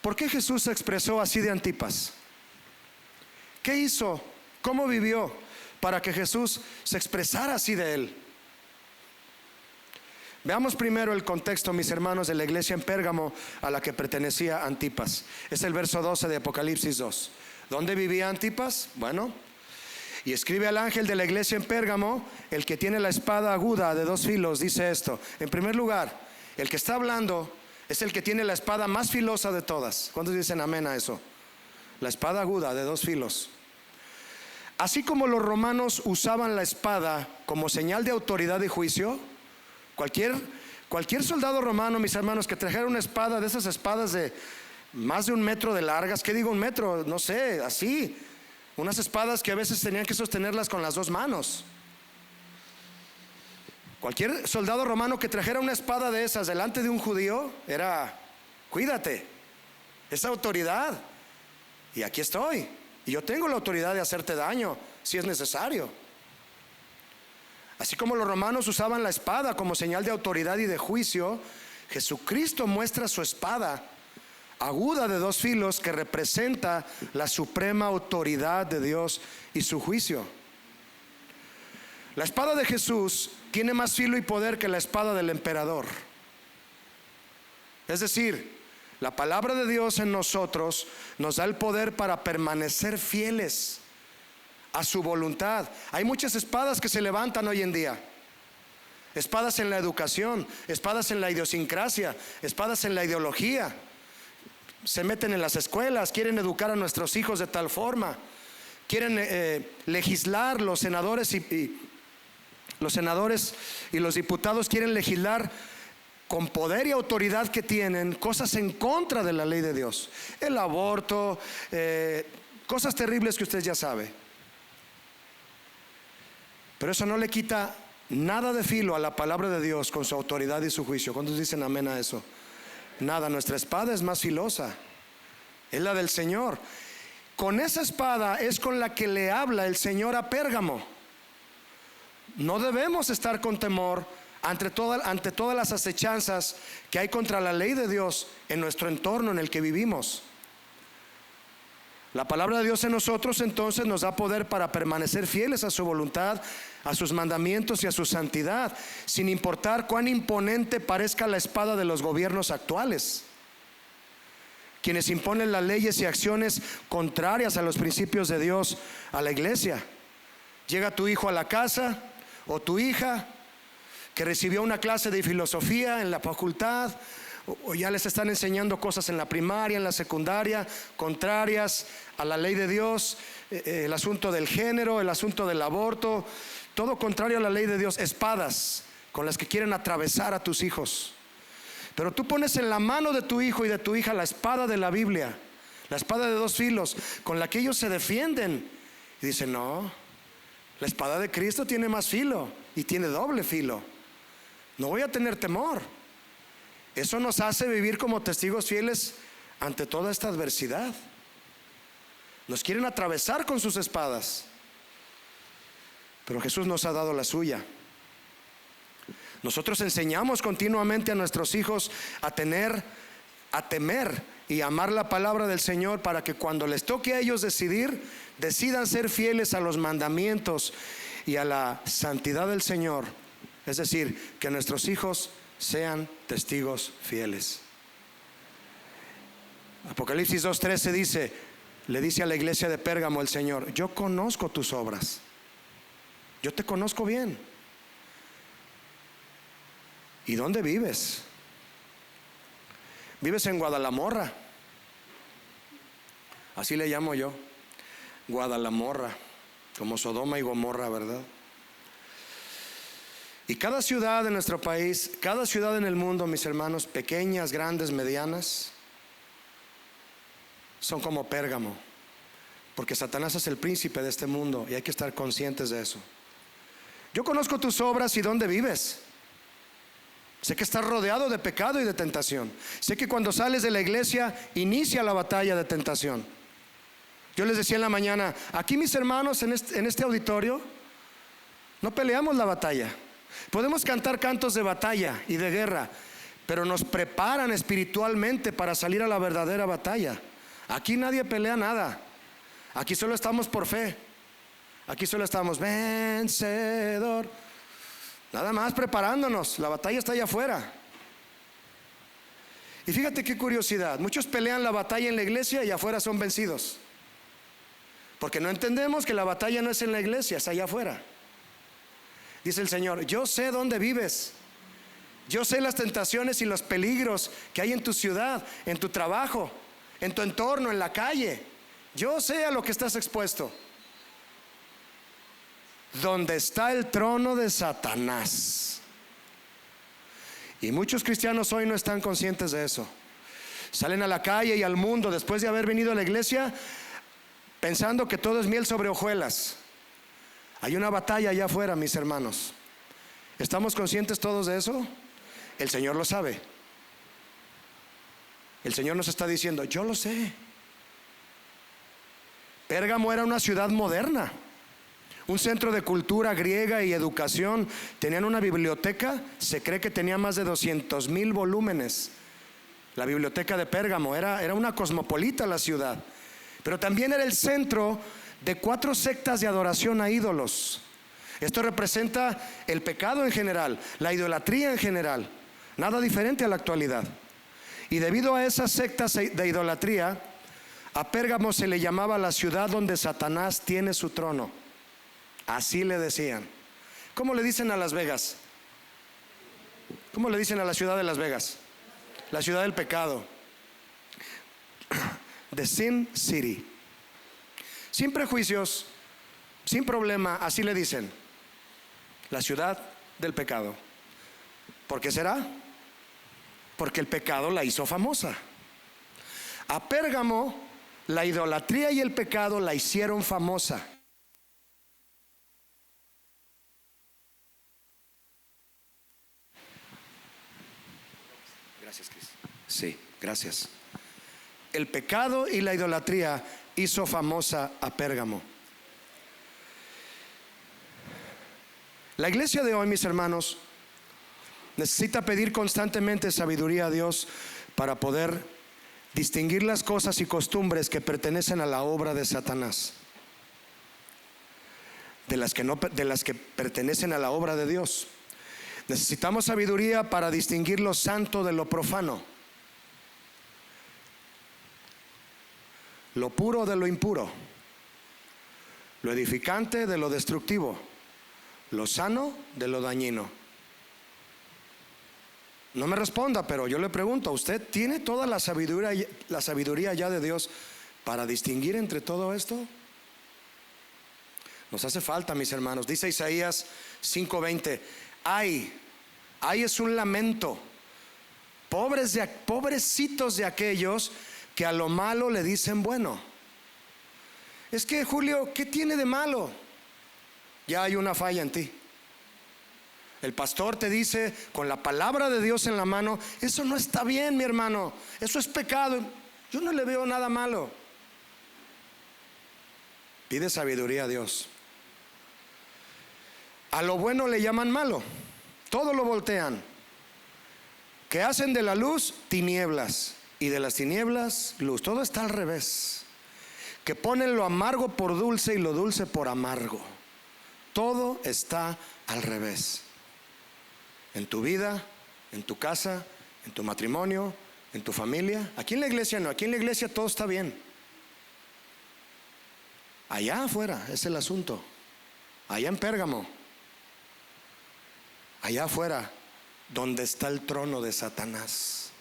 ¿Por qué Jesús se expresó así de Antipas? ¿Qué hizo? ¿Cómo vivió para que Jesús se expresara así de él? Veamos primero el contexto, mis hermanos, de la iglesia en Pérgamo a la que pertenecía Antipas. Es el verso 12 de Apocalipsis 2. ¿Dónde vivía Antipas? Bueno, y escribe al ángel de la iglesia en Pérgamo, el que tiene la espada aguda de 2 filos, dice esto. En primer lugar, el que está hablando es el que tiene la espada más filosa de todas. ¿Cuántos dicen amén a eso? La espada aguda de 2 filos. Así como los romanos usaban la espada como señal de autoridad y juicio, cualquier soldado romano, mis hermanos, que trajera una espada, de esas espadas de más de 1 metro de largas, ¿qué digo 1 metro? No sé, así, unas espadas que a veces tenían que sostenerlas con las 2 manos. Cualquier soldado romano que trajera una espada de esas delante de un judío era: cuídate, es autoridad, y aquí estoy, y yo tengo la autoridad de hacerte daño si es necesario. Así como los romanos usaban la espada como señal de autoridad y de juicio, Jesucristo muestra su espada aguda de 2 filos que representa la suprema autoridad de Dios y su juicio. La espada de Jesús tiene más filo y poder que la espada del emperador. Es decir, la palabra de Dios en nosotros nos da el poder para permanecer fieles a su voluntad. Hay muchas espadas que se levantan hoy en día. Espadas en la educación, espadas en la idiosincrasia, espadas en la ideología. Se meten en las escuelas, quieren educar a nuestros hijos de tal forma. Quieren legislar, los senadores y los diputados quieren legislar con poder y autoridad que tienen, cosas en contra de la ley de Dios. El aborto, cosas terribles que usted ya sabe. Pero eso no le quita nada de filo a la palabra de Dios con su autoridad y su juicio. ¿Cuántos dicen amén a eso? Nada, nuestra espada es más filosa, es la del Señor. Con esa espada es con la que le habla el Señor a Pérgamo. No debemos estar con temor ante todas las acechanzas que hay contra la ley de Dios en nuestro entorno en el que vivimos. La palabra de Dios en nosotros entonces nos da poder para permanecer fieles a su voluntad, a sus mandamientos y a su santidad, sin importar cuán imponente parezca la espada de los gobiernos actuales, quienes imponen las leyes y acciones contrarias a los principios de Dios a la iglesia. Llega tu hijo a la casa o tu hija que recibió una clase de filosofía en la facultad, o ya les están enseñando cosas en la primaria, en la secundaria, contrarias a la ley de Dios, el asunto del género, el asunto del aborto, todo contrario a la ley de Dios, espadas con las que quieren atravesar a tus hijos. Pero tú pones en la mano de tu hijo y de tu hija la espada de la Biblia, la espada de dos filos, con la que ellos se defienden. Y dicen, no, la espada de Cristo tiene más filo y tiene doble filo. No voy a tener temor. Eso nos hace vivir como testigos fieles ante toda esta adversidad. Nos quieren atravesar con sus espadas, pero Jesús nos ha dado la suya. Nosotros enseñamos continuamente a nuestros hijos a temer y amar la palabra del Señor, para que cuando les toque a ellos decidan ser fieles a los mandamientos y a la santidad del Señor. Es decir, que nuestros hijos sean testigos fieles. Apocalipsis 2:13 le dice a la iglesia de Pérgamo el Señor: yo conozco tus obras, yo te conozco bien. ¿Y dónde vives? Vives en Guadalamorra, así le llamo yo, Guadalamorra, como Sodoma y Gomorra, ¿verdad? Y cada ciudad de nuestro país, cada ciudad en el mundo, mis hermanos, pequeñas, grandes, medianas, son como Pérgamo, porque Satanás es el príncipe de este mundo y hay que estar conscientes de eso. Yo conozco tus obras y dónde vives. Sé que estás rodeado de pecado y de tentación. Sé que cuando sales de la iglesia inicia la batalla de tentación. Yo les decía en la mañana, aquí mis hermanos en este auditorio no peleamos la batalla. Podemos cantar cantos de batalla y de guerra, pero nos preparan espiritualmente para salir a la verdadera batalla. Aquí nadie pelea nada. Aquí solo estamos por fe. Aquí solo estamos vencedor. Nada más preparándonos. La batalla está allá afuera. Y fíjate qué curiosidad. Muchos pelean la batalla en la iglesia y afuera son vencidos, porque no entendemos que la batalla no es en la iglesia, es allá afuera. Dice el Señor: yo sé dónde vives. Yo sé las tentaciones y los peligros que hay en tu ciudad, en tu trabajo, en tu entorno, en la calle. Yo sé a lo que estás expuesto. Donde está el trono de Satanás. Y muchos cristianos hoy no están conscientes de eso. Salen a la calle y al mundo después de haber venido a la iglesia pensando que todo es miel sobre hojuelas. Hay una batalla allá afuera, mis hermanos. ¿Estamos conscientes todos de eso? El Señor lo sabe. El Señor nos está diciendo: yo lo sé. Pérgamo era una ciudad moderna, un centro de cultura griega y educación. Tenían una biblioteca, se cree que tenía más de 200,000 volúmenes. La biblioteca de Pérgamo era una cosmopolita la ciudad, pero también era el centro de 4 sectas de adoración a ídolos. Esto representa el pecado en general, la idolatría en general, nada diferente a la actualidad. Y debido a esas sectas de idolatría, a Pérgamo se le llamaba la ciudad donde Satanás tiene su trono. Así le decían. ¿Cómo le dicen a Las Vegas? ¿Cómo le dicen a la ciudad de Las Vegas? La ciudad del pecado. The Sin City. Sin prejuicios, sin problema, así le dicen. La ciudad del pecado. ¿Por qué será? Porque el pecado la hizo famosa. A Pérgamo, la idolatría y el pecado la hicieron famosa. Gracias, Cris. Sí, gracias. El pecado y la idolatría hizo famosa a Pérgamo. La iglesia de hoy, mis hermanos, necesita pedir constantemente sabiduría a Dios para poder distinguir las cosas y costumbres que pertenecen a la obra de Satanás de las que pertenecen a la obra de Dios. Necesitamos sabiduría para distinguir lo santo de lo profano, lo puro de lo impuro, lo edificante de lo destructivo, lo sano de lo dañino. No me responda, pero yo le pregunto, ¿usted tiene toda la sabiduría ya de Dios para distinguir entre todo esto? Nos hace falta, mis hermanos. Dice Isaías 5:20, ay es un lamento, pobrecitos de aquellos que a lo malo le dicen bueno. Es que, Julio, ¿qué tiene de malo? Ya hay una falla en ti. El pastor te dice con la palabra de Dios en la mano, eso no está bien, mi hermano, eso es pecado. Yo no le veo nada malo. Pide sabiduría a Dios. A lo bueno le llaman malo, todo lo voltean. Que hacen de la luz tinieblas y de las tinieblas luz. Todo está al revés. Que ponen lo amargo por dulce y lo dulce por amargo. Todo está al revés. En tu vida, en tu casa, en tu matrimonio, en tu familia. Aquí en la iglesia no, aquí en la iglesia todo está bien. Allá afuera es el asunto. Allá en Pérgamo, allá afuera, donde está el trono de Satanás.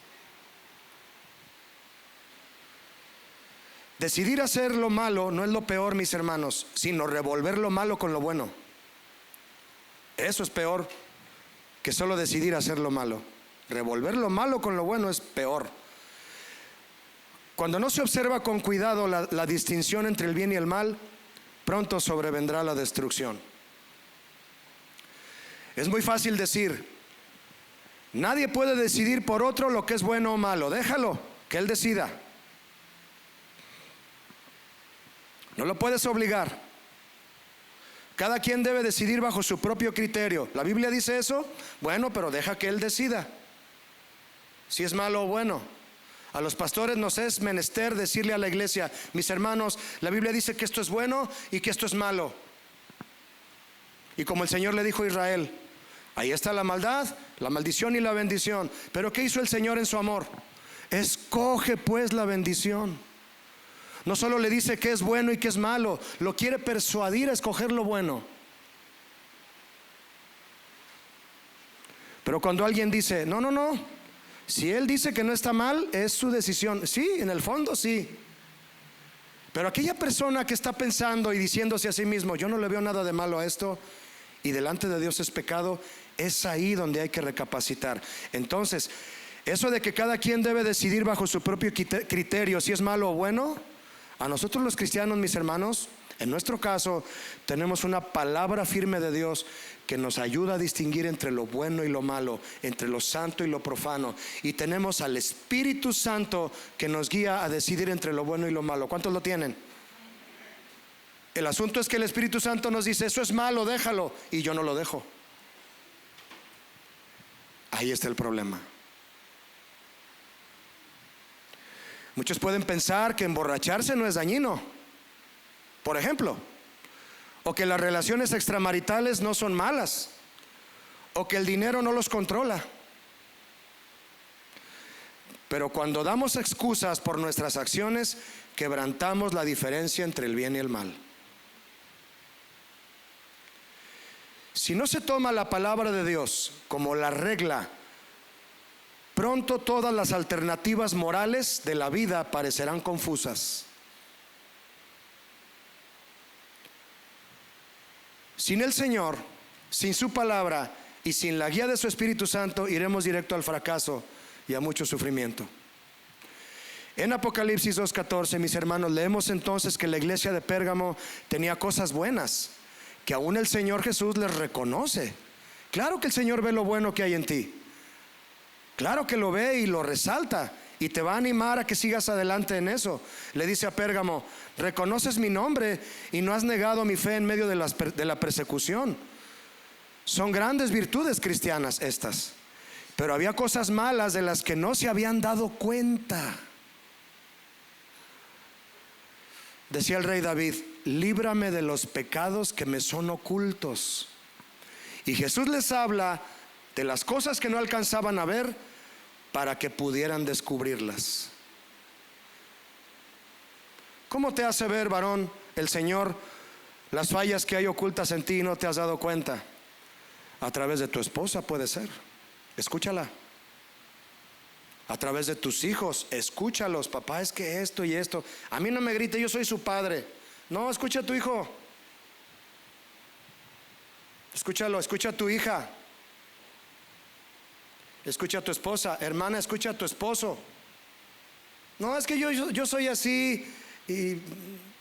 Decidir hacer lo malo no es lo peor, mis hermanos, sino revolver lo malo con lo bueno. Eso es peor que solo decidir hacer lo malo. Revolver lo malo con lo bueno es peor. Cuando no se observa con cuidado la distinción entre el bien y el mal, pronto sobrevendrá la destrucción. Es muy fácil decir, nadie puede decidir por otro lo que es bueno o malo. Déjalo, que él decida. No lo puedes obligar. Cada quien debe decidir bajo su propio criterio. ¿La Biblia dice eso? Bueno, pero deja que él decida si es malo o bueno. A los pastores nos es menester decirle a la iglesia, mis hermanos, la Biblia dice que esto es bueno y que esto es malo. Y como el Señor le dijo a Israel, ahí está la maldad, la maldición y la bendición. Pero ¿qué hizo el Señor en su amor? Escoge pues la bendición. No solo le dice que es bueno y que es malo, lo quiere persuadir a escoger lo bueno. Pero cuando alguien dice, no, si él dice que no está mal, es su decisión. Sí, en el fondo sí. Pero aquella persona que está pensando y diciéndose a sí mismo, yo no le veo nada de malo a esto, y delante de Dios es pecado, es ahí donde hay que recapacitar. Entonces, eso de que cada quien debe decidir bajo su propio criterio si es malo o bueno, a nosotros los cristianos, mis hermanos, en nuestro caso, tenemos una palabra firme de Dios que nos ayuda a distinguir entre lo bueno y lo malo, entre lo santo y lo profano. Y tenemos al Espíritu Santo que nos guía a decidir entre lo bueno y lo malo. ¿Cuántos lo tienen? El asunto es que el Espíritu Santo nos dice, eso es malo, déjalo. Y yo no lo dejo. Ahí está el problema. Muchos pueden pensar que emborracharse no es dañino. Por ejemplo, o que las relaciones extramaritales no son malas, o que el dinero no los controla. Pero cuando damos excusas por nuestras acciones, quebrantamos la diferencia entre el bien y el mal. Si no se toma la palabra de Dios como la regla, pronto todas las alternativas morales de la vida parecerán confusas. Sin el Señor, sin su palabra y sin la guía de su Espíritu Santo, iremos directo al fracaso y a mucho sufrimiento. En Apocalipsis 2:14, mis hermanos, leemos entonces que la iglesia de Pérgamo tenía cosas buenas, que aún el Señor Jesús les reconoce. Claro que el Señor ve lo bueno que hay en ti. Claro que lo ve y lo resalta, y te va a animar a que sigas adelante en eso. Le dice a Pérgamo: reconoces mi nombre y no has negado mi fe en medio de la persecución. Son grandes virtudes cristianas estas, pero había cosas malas de las que no se habían dado cuenta. Decía el rey David: líbrame de los pecados que me son ocultos. Y Jesús les habla de las cosas que no alcanzaban a ver para que pudieran descubrirlas. ¿Cómo te hace ver, varón, el Señor las fallas que hay ocultas en ti y no te has dado cuenta? A través de tu esposa, puede ser. Escúchala. A través de tus hijos, escúchalos. Papá, es que esto y esto. A mí no me grite, yo soy su padre. No, escucha a tu hijo. Escúchalo, escucha a tu hija. Escucha a tu esposa. Hermana, escucha a tu esposo. No, es que yo soy así y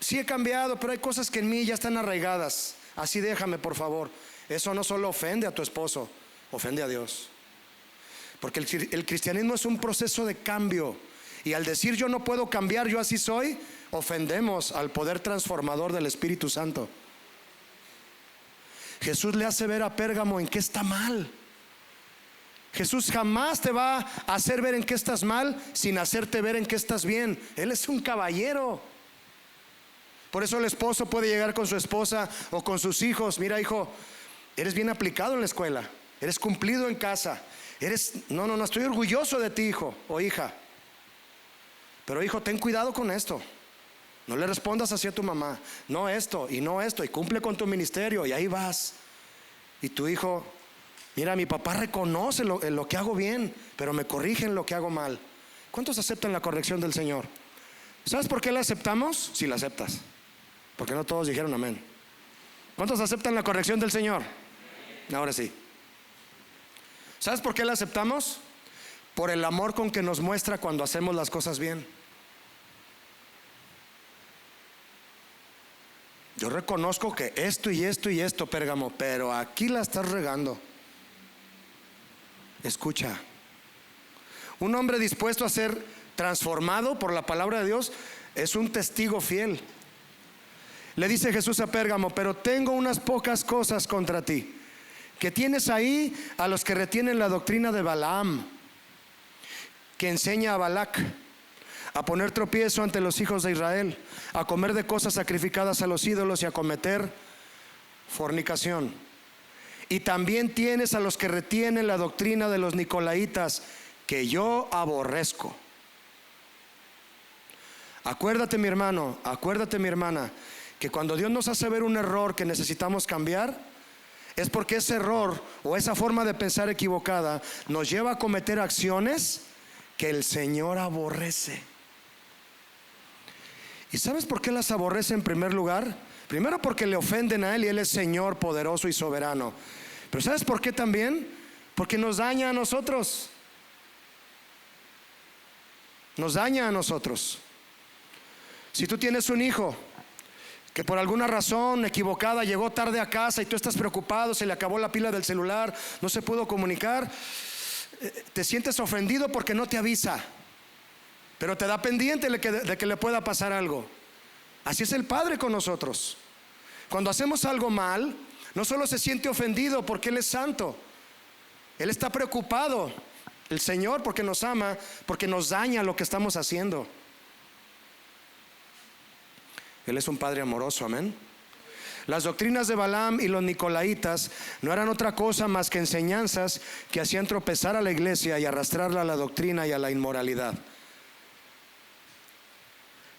sí he cambiado, pero hay cosas que en mí ya están arraigadas. Así déjame, por favor. Eso no solo ofende a tu esposo, ofende a Dios. Porque el cristianismo es un proceso de cambio. Y al decir yo no puedo cambiar, yo así soy, ofendemos al poder transformador del Espíritu Santo. Jesús le hace ver a Pérgamo en qué está mal. Jesús jamás te va a hacer ver en qué estás mal sin hacerte ver en qué estás bien. Él es un caballero. Por eso el esposo puede llegar con su esposa o con sus hijos: mira, hijo, eres bien aplicado en la escuela, eres cumplido en casa, no, estoy orgulloso de ti, hijo o hija. Pero hijo, ten cuidado con esto. No le respondas así a tu mamá. No esto, y cumple con tu ministerio, y ahí vas. Y tu hijo: mira, mi papá reconoce lo que hago bien, pero me corrige en lo que hago mal. ¿Cuántos aceptan la corrección del Señor? ¿Sabes por qué la aceptamos? Si la aceptas, porque no todos dijeron amén. ¿Cuántos aceptan la corrección del Señor? Ahora sí. ¿Sabes por qué la aceptamos? Por el amor con que nos muestra cuando hacemos las cosas bien. Yo reconozco que esto y esto y esto, Pérgamo, pero aquí la estás regando. Escucha. Un hombre dispuesto a ser transformado por la palabra de Dios es un testigo fiel. Le dice Jesús a Pérgamo: pero tengo unas pocas cosas contra ti, que tienes ahí a los que retienen la doctrina de Balaam, que enseña a Balac a poner tropiezo ante los hijos de Israel, a comer de cosas sacrificadas a los ídolos y a cometer fornicación. Y también tienes a los que retienen la doctrina de los nicolaitas, que yo aborrezco. Acuérdate, mi hermano, acuérdate, mi hermana, que cuando Dios nos hace ver un error que necesitamos cambiar, es porque ese error o esa forma de pensar equivocada nos lleva a cometer acciones que el Señor aborrece. ¿Y sabes por qué las aborrece en primer lugar? Primero, porque le ofenden a Él y Él es Señor poderoso y soberano. Pero ¿sabes por qué también? Porque nos daña a nosotros. Nos daña a nosotros. Si tú tienes un hijo que por alguna razón equivocada llegó tarde a casa y tú estás preocupado, se le acabó la pila del celular, no se pudo comunicar, te sientes ofendido porque no te avisa, pero te da pendiente de que le pueda pasar algo. Así es el Padre con nosotros. Cuando hacemos algo mal, no solo se siente ofendido porque Él es santo, Él está preocupado, el Señor, porque nos ama, porque nos daña lo que estamos haciendo. Él es un Padre amoroso, amén. Las doctrinas de Balaam y los nicolaítas no eran otra cosa más que enseñanzas que hacían tropezar a la iglesia y arrastrarla a la doctrina y a la inmoralidad.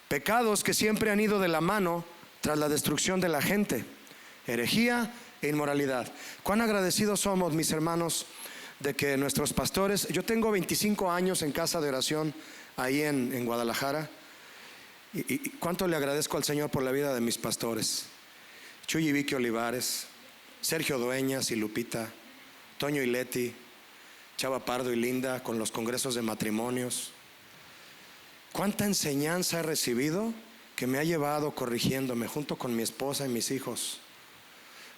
Pecados que siempre han ido de la mano tras la destrucción de la gente: herejía e inmoralidad. Cuán agradecidos somos, mis hermanos, de que nuestros pastores, yo tengo 25 años en casa de oración ahí en Guadalajara, y cuánto le agradezco al Señor por la vida de mis pastores: Chuy y Vicky Olivares, Sergio Dueñas y Lupita, Toño y Leti, Chava Pardo y Linda con los congresos de matrimonios. Cuánta enseñanza he recibido que me ha llevado corrigiéndome junto con mi esposa y mis hijos.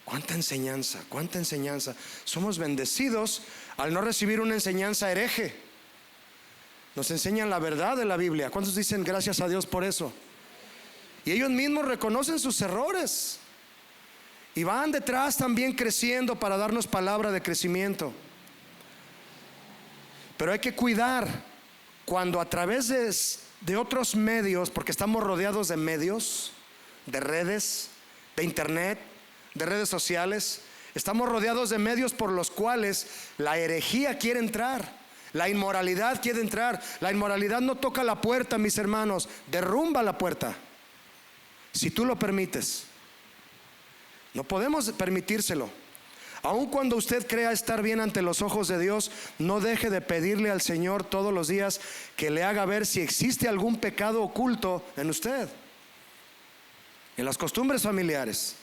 Cuánta enseñanza, cuánta enseñanza. Somos bendecidos al no recibir una enseñanza hereje. Nos enseñan la verdad de la Biblia. ¿Cuántos dicen gracias a Dios por eso? Y ellos mismos reconocen sus errores y van detrás también creciendo para darnos palabra de crecimiento. Pero hay que cuidar cuando a través de otros medios, porque estamos rodeados de medios, de redes, de internet, de redes sociales, estamos rodeados de medios por los cuales la herejía quiere entrar, la inmoralidad quiere entrar. La inmoralidad no toca la puerta, mis hermanos, derrumba la puerta, si tú lo permites. No podemos permitírselo. Aun cuando usted crea estar bien ante los ojos de Dios, no deje de pedirle al Señor todos los días que le haga ver si existe algún pecado oculto en usted, en las costumbres familiares,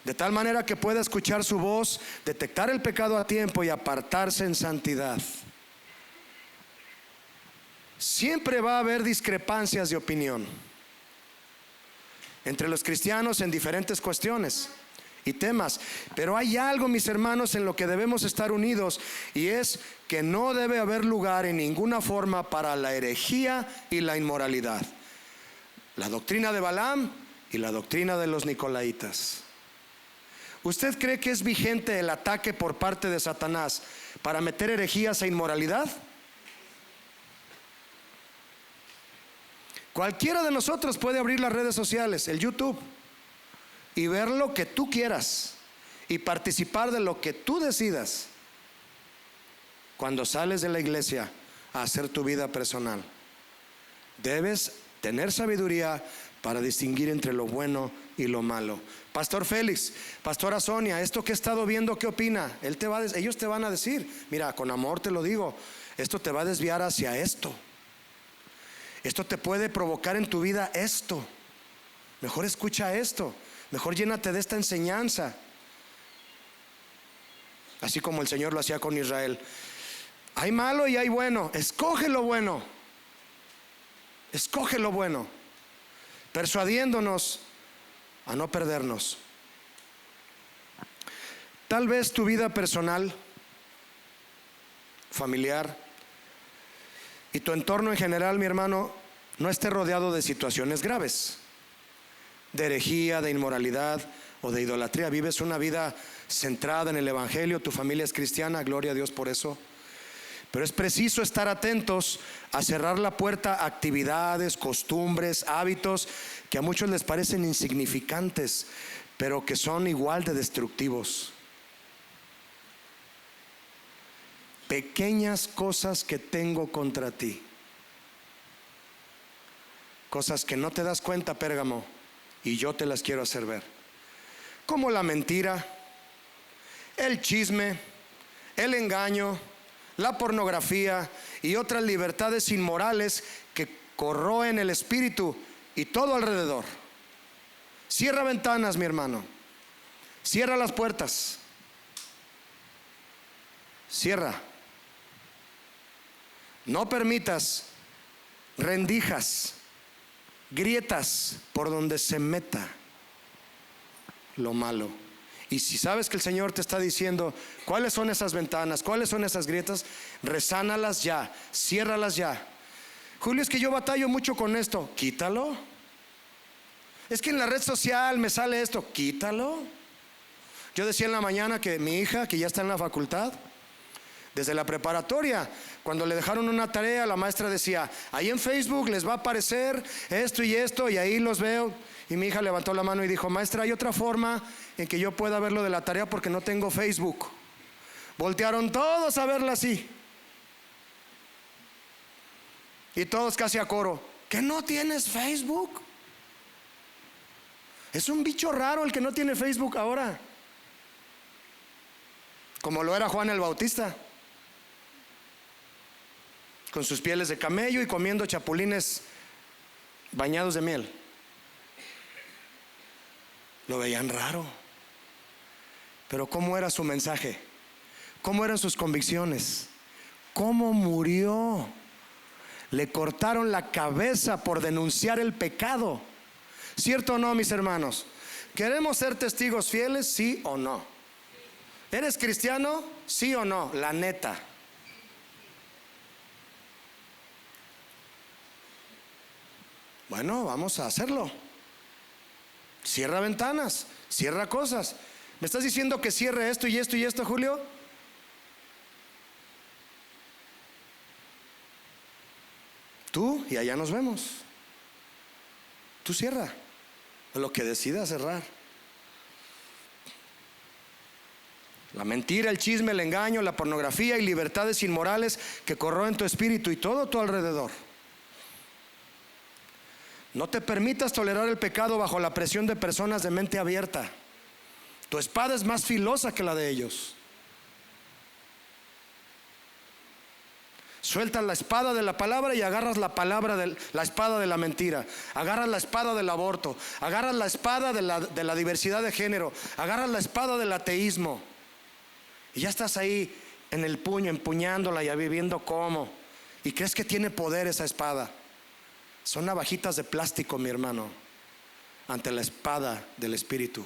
de tal manera que pueda escuchar su voz, detectar el pecado a tiempo y apartarse en santidad. Siempre va a haber discrepancias de opinión entre los cristianos en diferentes cuestiones y temas, pero hay algo, mis hermanos, en lo que debemos estar unidos, y es que no debe haber lugar en ninguna forma para la herejía y la inmoralidad. La doctrina de Balaam y la doctrina de los nicolaítas. ¿Usted cree que es vigente el ataque por parte de Satanás para meter herejías e inmoralidad? Cualquiera de nosotros puede abrir las redes sociales, el YouTube, y ver lo que tú quieras y participar de lo que tú decidas cuando sales de la iglesia a hacer tu vida personal. Debes tener sabiduría para distinguir entre lo bueno y lo malo. Pastor Félix, Pastora Sonia, esto que he estado viendo, ¿qué opina? Ellos te van a decir, mira, con amor te lo digo, esto te va a desviar hacia esto. Esto te puede provocar en tu vida esto. Mejor escucha esto. Mejor llénate de esta enseñanza. Así como el Señor lo hacía con Israel. Hay malo y hay bueno. Escoge lo bueno. Escoge lo bueno, persuadiéndonos a no perdernos. Tal vez tu vida personal, familiar y tu entorno en general, mi hermano, no esté rodeado de situaciones graves, de herejía, de inmoralidad o de idolatría. Vives una vida centrada en el Evangelio, tu familia es cristiana, gloria a Dios por eso. Pero es preciso estar atentos a cerrar la puerta a actividades, costumbres, hábitos que a muchos les parecen insignificantes, pero que son igual de destructivos. Pequeñas cosas que tengo contra ti, cosas que no te das cuenta, Pérgamo, y yo te las quiero hacer ver, como la mentira, el chisme, el engaño, la pornografía y otras libertades inmorales que corroen el espíritu y todo alrededor. Cierra ventanas, mi hermano. Cierra las puertas. Cierra. No permitas rendijas, grietas por donde se meta lo malo. Y si sabes que el Señor te está diciendo cuáles son esas ventanas, cuáles son esas grietas, resánalas ya, ciérralas ya. Julio, es que yo batallo mucho con esto. Quítalo. Es que en la red social me sale esto. Quítalo. Yo decía en la mañana que mi hija, que ya está en la facultad, Desde la preparatoria, cuando le dejaron una tarea, la maestra decía, ahí en Facebook les va a aparecer esto, y ahí los veo. Y mi hija levantó la mano y dijo, maestra, ¿hay otra forma en que yo pueda ver lo de la tarea porque no tengo Facebook? Voltearon todos a verla así. Y todos casi a coro, ¿que no tienes Facebook? Es un bicho raro el que no tiene Facebook ahora, como lo era Juan el Bautista, con sus pieles de camello y comiendo chapulines bañados de miel. Lo veían raro. Pero ¿cómo era su mensaje? ¿Cómo eran sus convicciones? ¿Cómo murió? Le cortaron la cabeza por denunciar el pecado. ¿Cierto o no, mis hermanos? ¿Queremos ser testigos fieles, sí o no? ¿Eres cristiano? Sí o no, la neta. Bueno, vamos a hacerlo. Cierra ventanas, cierra cosas. ¿Me estás diciendo que cierre esto y esto y esto, Julio? Tú y allá nos vemos. Tú cierra lo que decidas cerrar. La mentira, el chisme, el engaño, la pornografía y libertades inmorales que corroen tu espíritu y todo tu alrededor. No te permitas tolerar el pecado bajo la presión de personas de mente abierta. Tu espada es más filosa que la de ellos. Sueltas la espada de la palabra y agarras la espada de la mentira. Agarras la espada del aborto. Agarras la espada de la diversidad de género. Agarras la espada del ateísmo. Y ya estás ahí en el puño, empuñándola, ya viviendo como. Y crees que tiene poder esa espada. Son navajitas de plástico, mi hermano, ante la espada del Espíritu.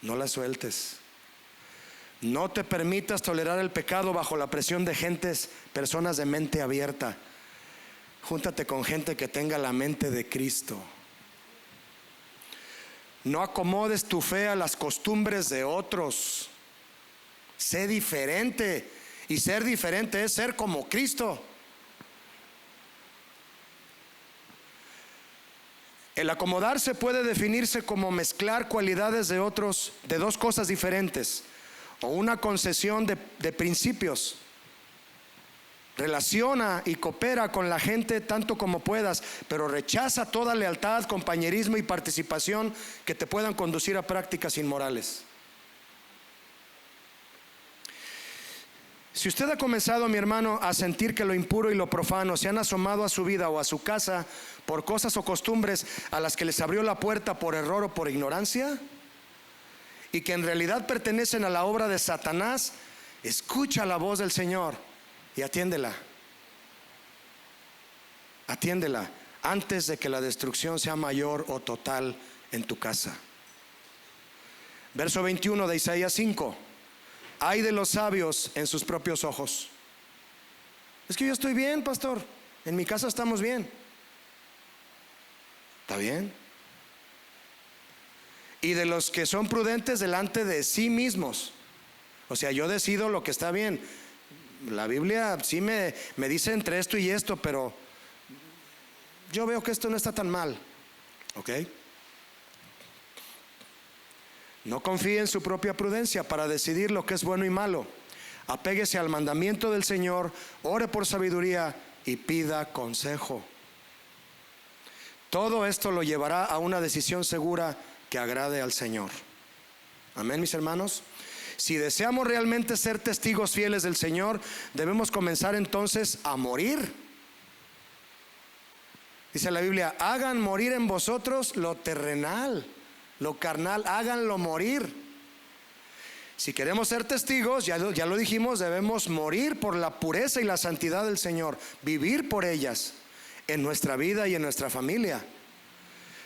No la sueltes. No te permitas tolerar el pecado bajo la presión de personas de mente abierta. Júntate con gente que tenga la mente de Cristo. No acomodes tu fe a las costumbres de otros. Sé diferente. Y ser diferente es ser como Cristo. El acomodarse puede definirse como mezclar cualidades de otros, de dos cosas diferentes, o una concesión de principios. Relaciona y coopera con la gente tanto como puedas, pero rechaza toda lealtad, compañerismo y participación que te puedan conducir a prácticas inmorales. Si usted ha comenzado, mi hermano, a sentir que lo impuro y lo profano se han asomado a su vida o a su casa por cosas o costumbres a las que les abrió la puerta por error o por ignorancia, y que en realidad pertenecen a la obra de Satanás, escucha la voz del Señor y atiéndela. Atiéndela antes de que la destrucción sea mayor o total en tu casa. Verso 21 de Isaías 5. Ay de los sabios en sus propios ojos. Es que yo estoy bien, pastor. En mi casa estamos bien. ¿Está bien? Y de los que son prudentes delante de sí mismos. O sea, yo decido lo que está bien. La Biblia sí me dice entre esto y esto, pero yo veo que esto no está tan mal. ¿Ok? No confíe en su propia prudencia para decidir lo que es bueno y malo. Apéguese al mandamiento del Señor, ore por sabiduría y pida consejo. Todo esto lo llevará a una decisión segura que agrade al Señor. Amén, mis hermanos. Si deseamos realmente ser testigos fieles del Señor, debemos comenzar entonces a morir. Dice la Biblia, hagan morir en vosotros lo terrenal. Lo carnal, háganlo morir. Si queremos ser testigos, ya lo dijimos, debemos morir por la pureza y la santidad del Señor, vivir por ellas en nuestra vida y en nuestra familia.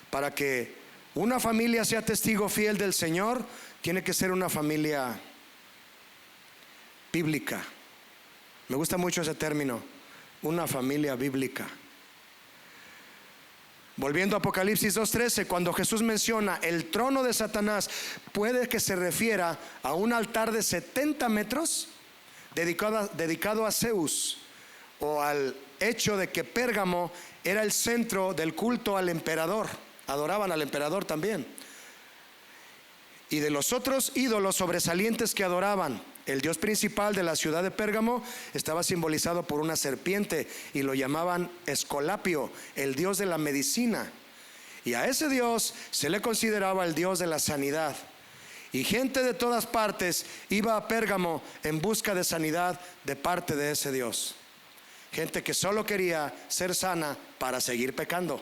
Para que una familia sea testigo fiel del Señor, tiene que ser una familia bíblica. Me gusta mucho ese término, una familia bíblica. Volviendo a Apocalipsis 2:13, cuando Jesús menciona el trono de Satanás, puede que se refiera a un altar de 70 metros dedicado a Zeus, o al hecho de que Pérgamo era el centro del culto al emperador. Adoraban al emperador también. Y de los otros ídolos sobresalientes que adoraban, el dios principal de la ciudad de Pérgamo estaba simbolizado por una serpiente y lo llamaban Escolapio, el dios de la medicina. Y a ese dios se le consideraba el dios de la sanidad. Y gente de todas partes iba a Pérgamo en busca de sanidad de parte de ese dios. Gente que solo quería ser sana para seguir pecando.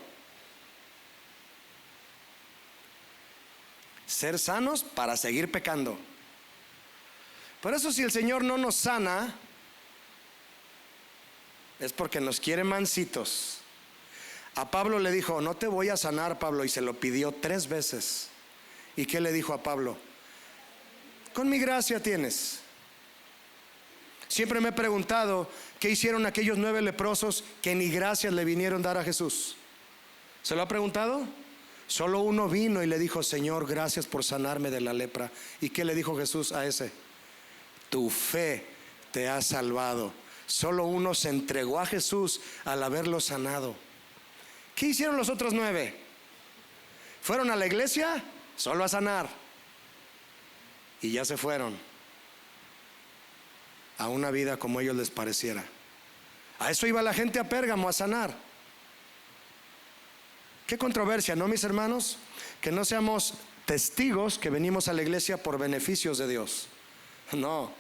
Ser sanos para seguir pecando. Por eso, si el Señor no nos sana, es porque nos quiere mansitos. A Pablo le dijo: no te voy a sanar, Pablo, y se lo pidió 3 veces. ¿Y qué le dijo a Pablo? Con mi gracia tienes. Siempre me he preguntado qué hicieron aquellos 9 leprosos que ni gracias le vinieron a dar a Jesús. ¿Se lo ha preguntado? Solo uno vino y le dijo: Señor, gracias por sanarme de la lepra. ¿Y qué le dijo Jesús a ese? Tu fe te ha salvado. Solo uno se entregó a Jesús al haberlo sanado. ¿Qué hicieron los otros 9? ¿Fueron a la iglesia? Solo a sanar. Y ya se fueron a una vida como a ellos les pareciera. A eso iba la gente a Pérgamo, a sanar. Qué controversia, ¿no, mis hermanos? Que no seamos testigos que venimos a la iglesia por beneficios de Dios. No,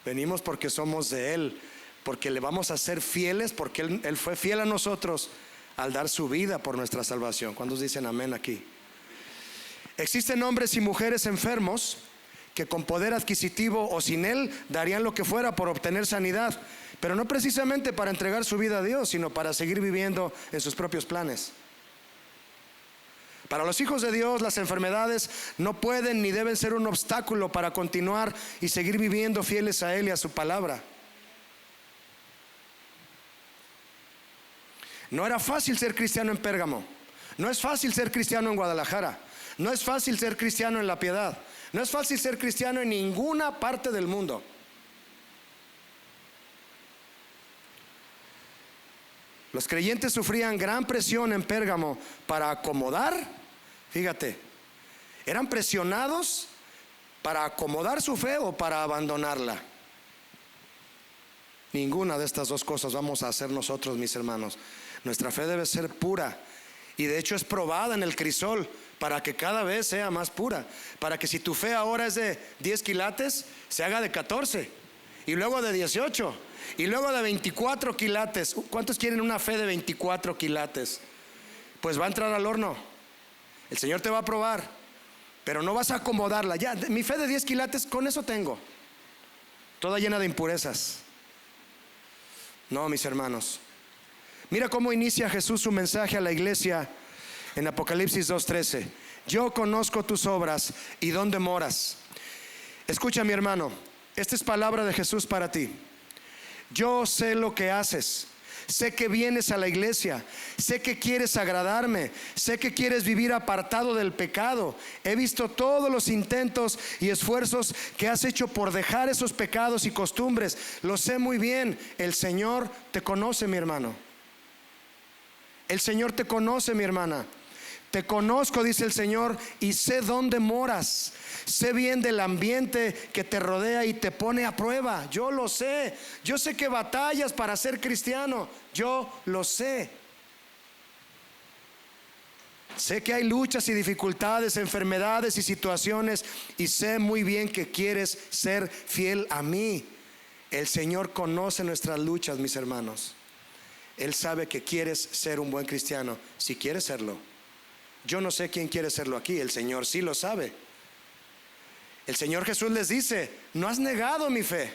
venimos porque somos de Él, porque le vamos a ser fieles, porque Él fue fiel a nosotros al dar su vida por nuestra salvación. ¿Cuántos dicen amén aquí? Existen hombres y mujeres enfermos que con poder adquisitivo o sin él darían lo que fuera por obtener sanidad, pero no precisamente para entregar su vida a Dios, sino para seguir viviendo en sus propios planes. Para los hijos de Dios, las enfermedades no pueden ni deben ser un obstáculo para continuar y seguir viviendo fieles a Él y a su palabra. No era fácil ser cristiano en Pérgamo. No es fácil ser cristiano en Guadalajara. No es fácil ser cristiano en La Piedad. No es fácil ser cristiano en ninguna parte del mundo. Los creyentes sufrían gran presión en Pérgamo para acomodar, fíjate, eran presionados para acomodar su fe o para abandonarla. Ninguna de estas dos cosas vamos a hacer nosotros, mis hermanos. Nuestra fe debe ser pura, y de hecho es probada en el crisol para que cada vez sea más pura, para que si tu fe ahora es de 10 quilates, se haga de 14, y luego de 18, y luego de 24 quilates. ¿Cuántos quieren una fe de 24 quilates? Pues va a entrar al horno. El Señor te va a probar, pero no vas a acomodarla. Ya, mi fe de 10 quilates, con eso tengo, toda llena de impurezas. No, mis hermanos. Mira cómo inicia Jesús su mensaje a la iglesia en Apocalipsis 2:13. Yo conozco tus obras y dónde moras. Escucha, mi hermano, esta es palabra de Jesús para ti. Yo sé lo que haces. Sé que vienes a la iglesia, sé que quieres agradarme, sé que quieres vivir apartado del pecado. He visto todos los intentos y esfuerzos que has hecho por dejar esos pecados y costumbres. Lo sé muy bien. El Señor te conoce, mi hermano. El Señor te conoce, mi hermana. Te conozco, dice el Señor, y sé dónde moras. Sé bien del ambiente que te rodea y te pone a prueba. Yo lo sé. Yo sé que batallas para ser cristiano. Yo lo sé. Sé que hay luchas y dificultades, enfermedades y situaciones, y sé muy bien que quieres ser fiel a mí. El Señor conoce nuestras luchas, mis hermanos. Él sabe que quieres ser un buen cristiano, si quieres serlo. Yo no sé quién quiere serlo aquí, el Señor sí lo sabe. El Señor Jesús les dice: no has negado mi fe.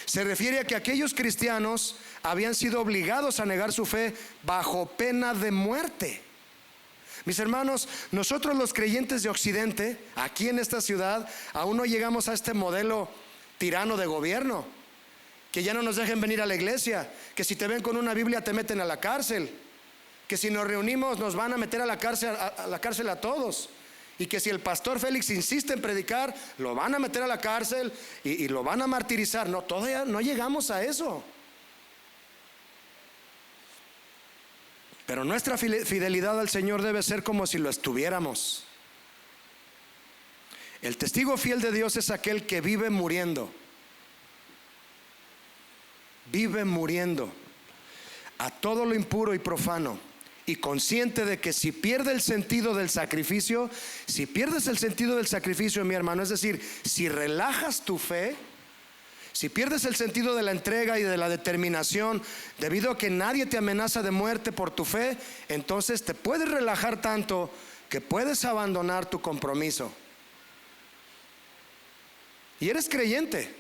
Se refiere a que aquellos cristianos habían sido obligados a negar su fe bajo pena de muerte. Mis hermanos, nosotros los creyentes de Occidente, aquí en esta ciudad, aún no llegamos a este modelo tirano de gobierno, que ya no nos dejen venir a la iglesia, que si te ven con una Biblia te meten a la cárcel, que si nos reunimos nos van a meter a la cárcel a todos, Y que si el pastor Félix insiste en predicar, lo van a meter a la cárcel y lo van a martirizar. No, todavía no llegamos a eso. Pero nuestra fidelidad al Señor debe ser como si lo estuviéramos. El testigo fiel de Dios es aquel que vive muriendo. Vive muriendo a todo lo impuro y profano, y consciente de que si pierde el sentido del sacrificio, si pierdes el sentido del sacrificio, mi hermano, es decir, si relajas tu fe, si pierdes el sentido de la entrega y de la determinación, debido a que nadie te amenaza de muerte por tu fe, entonces te puedes relajar tanto que puedes abandonar tu compromiso. Y eres creyente,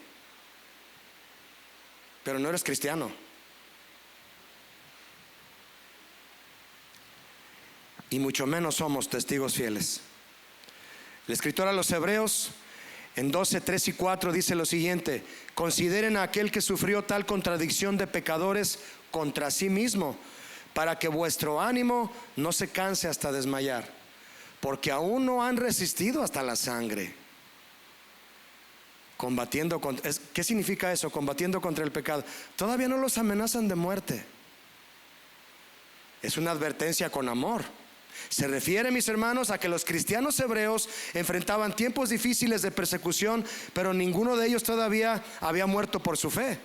pero no eres cristiano. Y mucho menos somos testigos fieles. El escritor a los Hebreos en 12, 3 y 4 dice lo siguiente: consideren a aquel que sufrió tal contradicción de pecadores contra sí mismo, para que vuestro ánimo no se canse hasta desmayar, porque aún no han resistido hasta la sangre. Combatiendo contra, ¿qué significa eso? Combatiendo contra el pecado. Todavía no los amenazan de muerte. Es una advertencia con amor. Se refiere, mis hermanos, a que los cristianos hebreos enfrentaban tiempos difíciles de persecución, pero ninguno de ellos todavía había muerto por su fe.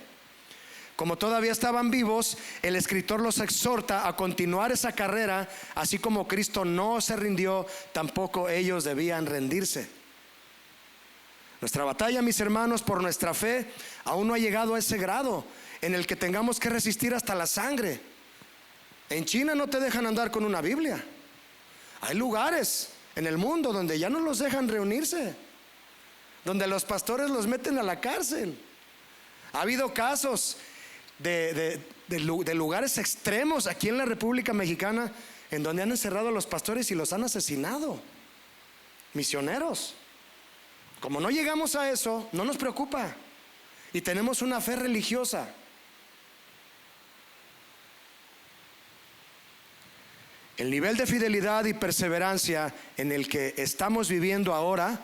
Como todavía estaban vivos, el escritor los exhorta a continuar esa carrera. Así como Cristo no se rindió, tampoco ellos debían rendirse. Nuestra batalla, mis hermanos, por nuestra fe aún no ha llegado a ese grado en el que tengamos que resistir hasta la sangre. En China no te dejan andar con una Biblia. Hay lugares en el mundo donde ya no los dejan reunirse, donde los pastores los meten a la cárcel. Ha habido casos de lugares extremos aquí en la República Mexicana en donde han encerrado a los pastores y los han asesinado. Misioneros. Como no llegamos a eso, no nos preocupa. Y tenemos una fe religiosa. El nivel de fidelidad y perseverancia en el que estamos viviendo ahora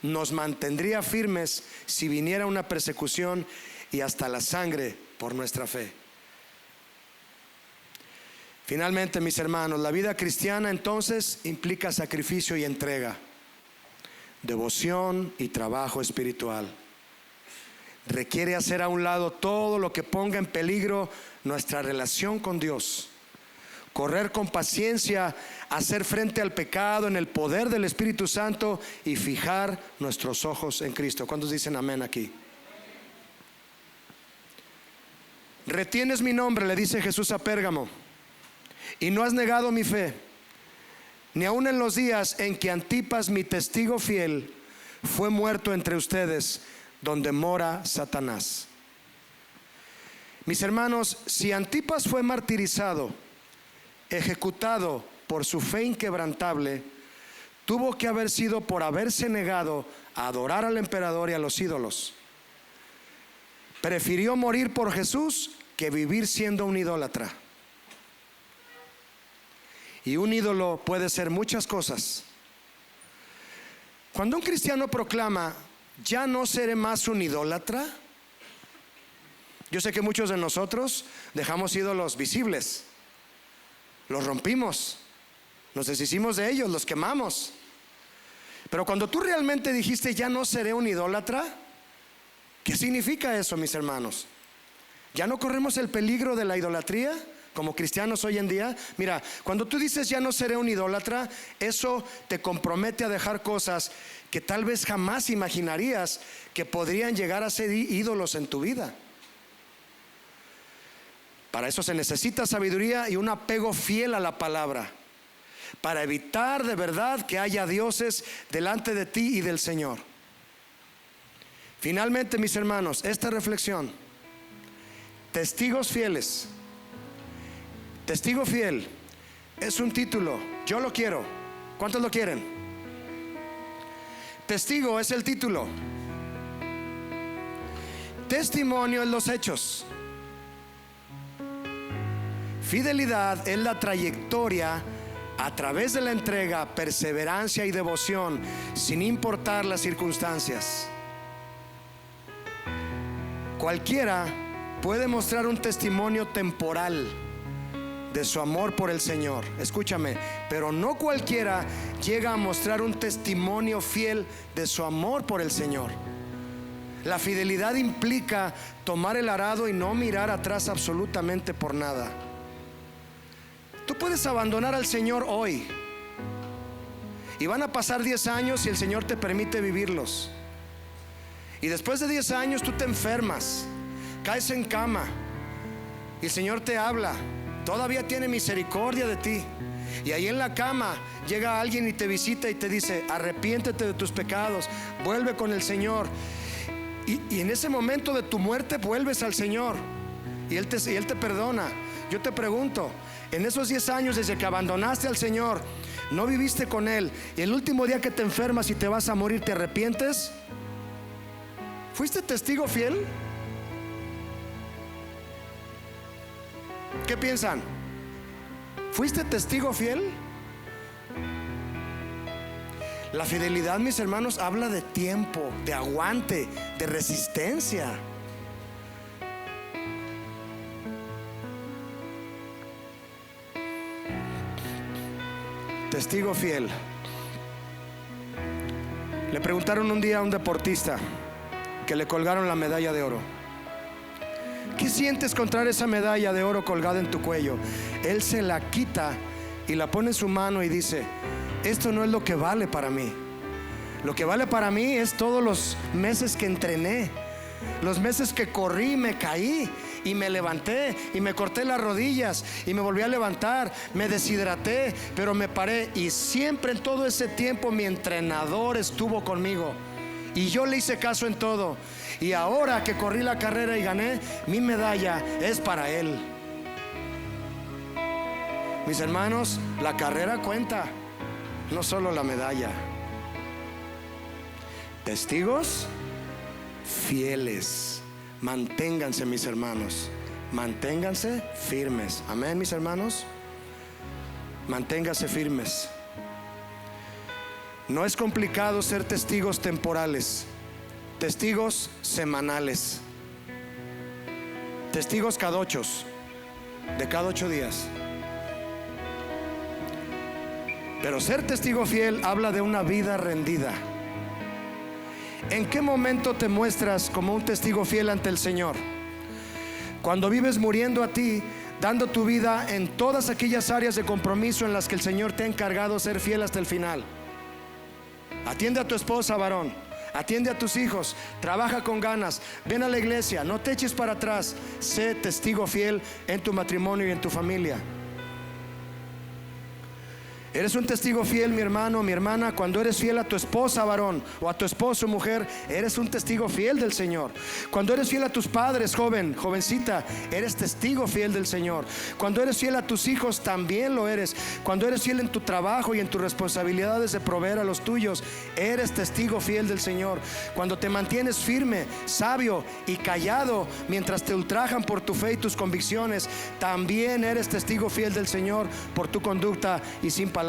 nos mantendría firmes si viniera una persecución y hasta la sangre por nuestra fe. Finalmente, mis hermanos, la vida cristiana entonces implica sacrificio y entrega, devoción y trabajo espiritual. Requiere hacer a un lado todo lo que ponga en peligro nuestra relación con Dios. Correr con paciencia, hacer frente al pecado en el poder del Espíritu Santo y fijar nuestros ojos en Cristo. ¿Cuántos dicen amén aquí? Retienes mi nombre, le dice Jesús a Pérgamo, y no has negado mi fe, ni aun en los días en que Antipas, mi testigo fiel, fue muerto entre ustedes, donde mora Satanás. Mis hermanos, si Antipas fue martirizado, ejecutado por su fe inquebrantable, tuvo que haber sido por haberse negado a adorar al emperador y a los ídolos. Prefirió morir por Jesús que vivir siendo un idólatra. Y un ídolo puede ser muchas cosas. Cuando un cristiano proclama, ya no seré más un idólatra, yo sé que muchos de nosotros dejamos ídolos visibles, los rompimos, nos deshicimos de ellos, los quemamos. Pero cuando tú realmente dijiste, ya no seré un idólatra, ¿qué significa eso, mis hermanos? ¿Ya no corremos el peligro de la idolatría como cristianos hoy en día? Mira, cuando tú dices ya no seré un idólatra, eso te compromete a dejar cosas que tal vez jamás imaginarías que podrían llegar a ser ídolos en tu vida. Para eso se necesita sabiduría y un apego fiel a la palabra, para evitar de verdad que haya dioses delante de ti y del Señor. Finalmente, mis hermanos, esta reflexión: testigos fieles. Testigo fiel es un título, yo lo quiero. ¿Cuántos lo quieren? Testigo es el título. Testimonio es los hechos. Fidelidad es la trayectoria a través de la entrega, perseverancia y devoción, sin importar las circunstancias. Cualquiera puede mostrar un testimonio temporal de su amor por el Señor, escúchame, pero no cualquiera llega a mostrar un testimonio fiel de su amor por el Señor. La fidelidad implica tomar el arado y no mirar atrás absolutamente por nada. Tú puedes abandonar al Señor hoy y van a pasar 10 años y el Señor te permite vivirlos. Y después de 10 años tú te enfermas, caes en cama y el Señor te habla, todavía tiene misericordia de ti. Y ahí en la cama llega alguien y te visita y te dice: arrepiéntete de tus pecados, vuelve con el Señor. Y en ese momento de tu muerte vuelves al Señor y Él te perdona. Yo te pregunto, en esos 10 años desde que abandonaste al Señor, no viviste con Él, y el último día que te enfermas y te vas a morir, ¿te arrepientes? ¿Fuiste testigo fiel? ¿Qué piensan? ¿Fuiste testigo fiel? La fidelidad, mis hermanos, habla de tiempo, de aguante, de resistencia. Testigo fiel. Le preguntaron un día a un deportista que le colgaron la medalla de oro: ¿qué sientes con traer esa medalla de oro colgada en tu cuello? Él se la quita y la pone en su mano y dice: esto no es lo que vale para mí. Lo que vale para mí es todos los meses que entrené, los meses que corrí, me caí y me levanté y me corté las rodillas y me volví a levantar, me deshidraté, pero me paré, y siempre en todo ese tiempo mi entrenador estuvo conmigo y yo le hice caso en todo. Y ahora que corrí la carrera y gané, mi medalla es para él. Mis hermanos, la carrera cuenta, no solo la medalla. Testigos fieles. Manténganse, mis hermanos, manténganse firmes. Amén, mis hermanos. Manténganse firmes. No es complicado ser testigos temporales, testigos semanales, testigos cadochos, de cada 8 días. Pero ser testigo fiel habla de una vida rendida. ¿En qué momento te muestras como un testigo fiel ante el Señor? Cuando vives muriendo a ti, dando tu vida en todas aquellas áreas de compromiso en las que el Señor te ha encargado ser fiel hasta el final. Atiende a tu esposa, varón. Atiende a tus hijos. Trabaja con ganas. Ven a la iglesia. No te eches para atrás. Sé testigo fiel en tu matrimonio y en tu familia. Eres un testigo fiel, mi hermano, mi hermana, cuando eres fiel a tu esposa, varón, o a tu esposo, mujer. Eres un testigo fiel del Señor. Cuando eres fiel a tus padres, joven, jovencita, eres testigo fiel del Señor. Cuando eres fiel a tus hijos, también lo eres. Cuando eres fiel en tu trabajo y en tus responsabilidades de proveer a los tuyos, eres testigo fiel del Señor. Cuando te mantienes firme, sabio y callado mientras te ultrajan por tu fe y tus convicciones, también eres testigo fiel del Señor por tu conducta y sin palabras.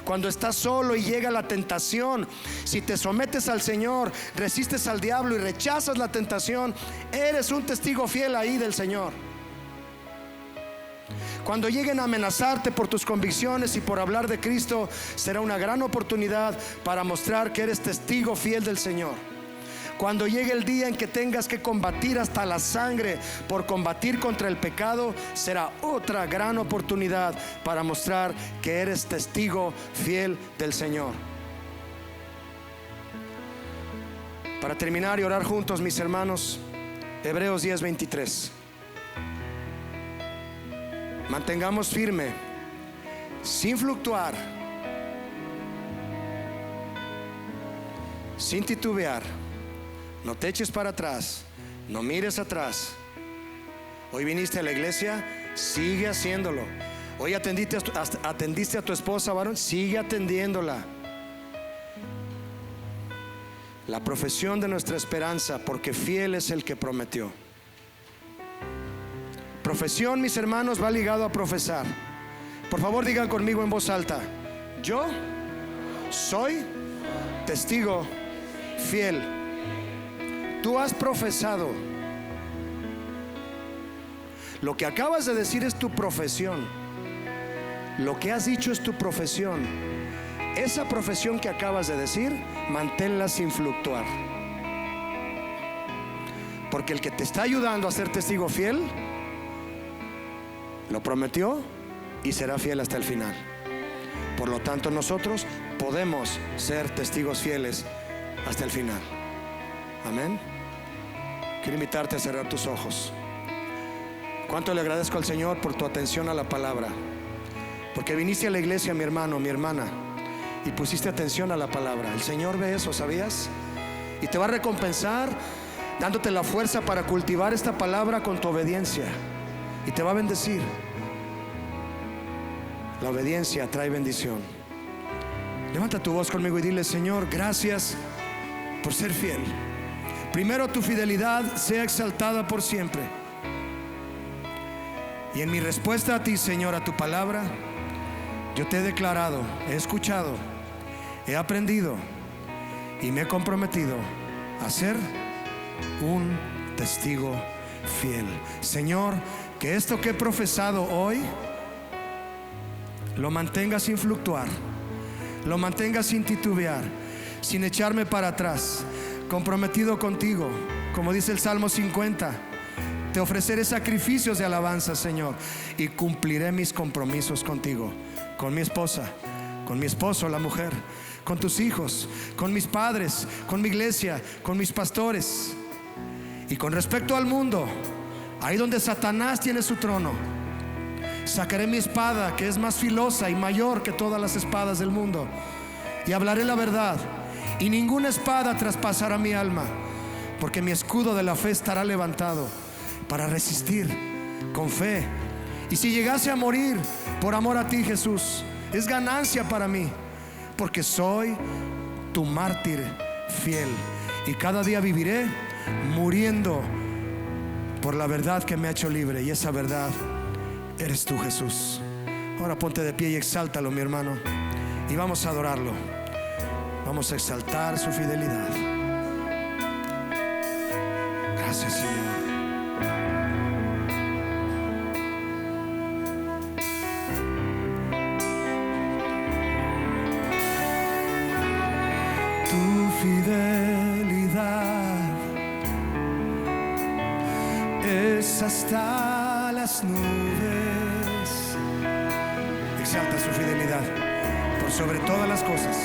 Cuando estás solo y llega la tentación, si te sometes al Señor, resistes al diablo y rechazas la tentación, eres un testigo fiel ahí del Señor. Cuando lleguen a amenazarte por tus convicciones y por hablar de Cristo, será una gran oportunidad para mostrar que eres testigo fiel del Señor. Cuando llegue el día en que tengas que combatir hasta la sangre por combatir contra el pecado, será otra gran oportunidad para mostrar que eres testigo fiel del Señor. Para terminar y orar juntos, mis hermanos, Hebreos 10:23. Mantengamos firme, sin fluctuar, sin titubear. No te eches para atrás, no mires atrás. Hoy viniste a la iglesia, sigue haciéndolo. Hoy atendiste a tu esposa, varón, sigue atendiéndola. La profesión de nuestra esperanza, porque fiel es el que prometió. Profesión, mis hermanos, va ligado a profesar. Por favor, digan conmigo en voz alta: yo soy testigo fiel. Tú has profesado. Lo que acabas de decir es tu profesión. Lo que has dicho es tu profesión. Esa profesión que acabas de decir, manténla sin fluctuar. Porque el que te está ayudando a ser testigo fiel lo prometió y será fiel hasta el final. Por lo tanto, nosotros podemos ser testigos fieles hasta el final. Amén. Quiero invitarte a cerrar tus ojos. Cuánto le agradezco al Señor por tu atención a la palabra, porque viniste a la iglesia, mi hermano, mi hermana, y pusiste atención a la palabra. El Señor ve eso, ¿sabías? Y te va a recompensar dándote la fuerza para cultivar esta palabra con tu obediencia, y te va a bendecir. La obediencia trae bendición. Levanta tu voz conmigo y dile: Señor, gracias por ser fiel. Primero, tu fidelidad sea exaltada por siempre. Y en mi respuesta a ti, Señor, a tu palabra, yo te he declarado, he escuchado, he aprendido y me he comprometido a ser un testigo fiel. Señor, que esto que he profesado hoy lo mantenga sin fluctuar, lo mantenga sin titubear, sin echarme para atrás, comprometido contigo. Como dice el Salmo 50, te ofreceré sacrificios de alabanza, Señor, y cumpliré mis compromisos contigo, con mi esposa, con mi esposo, la mujer, con tus hijos, con mis padres, con mi iglesia, con mis pastores. Y con respecto al mundo, ahí donde Satanás tiene su trono, sacaré mi espada, que es más filosa y mayor que todas las espadas del mundo, y hablaré la verdad, y ninguna espada traspasará mi alma, porque mi escudo de la fe estará levantado para resistir con fe. Y si llegase a morir por amor a ti, Jesús, es ganancia para mí, porque soy tu mártir fiel, y cada día viviré muriendo por la verdad que me ha hecho libre, y esa verdad eres tú, Jesús. Ahora ponte de pie y exáltalo, mi hermano, y vamos a adorarlo. Vamos a exaltar su fidelidad. Gracias, Señor. Tu fidelidad es hasta las nubes. Exalta su fidelidad por sobre todas las cosas.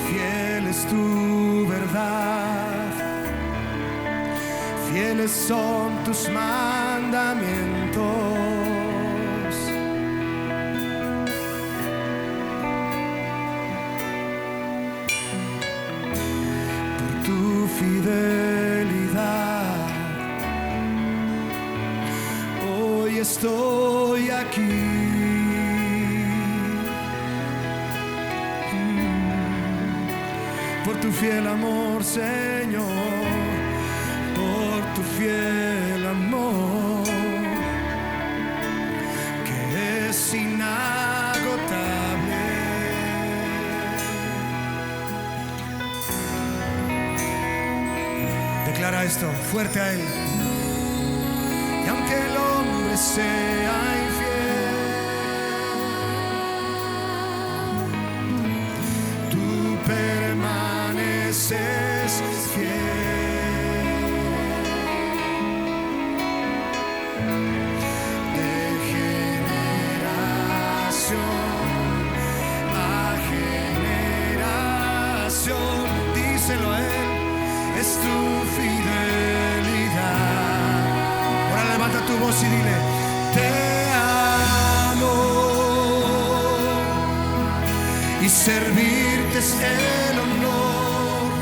Fiel es tu verdad, fieles son tus mandamientos. Por tu fidelidad hoy estoy aquí. Por tu fiel amor, Señor, por tu fiel amor, que es inagotable. Declara esto fuerte a Él. Y aunque el hombre sea infiel, tú permaneces fiel. De generación a generación, díselo a Él, es tu fidelidad. Ahora levanta tu voz y dile: te amo, y servirte es el honor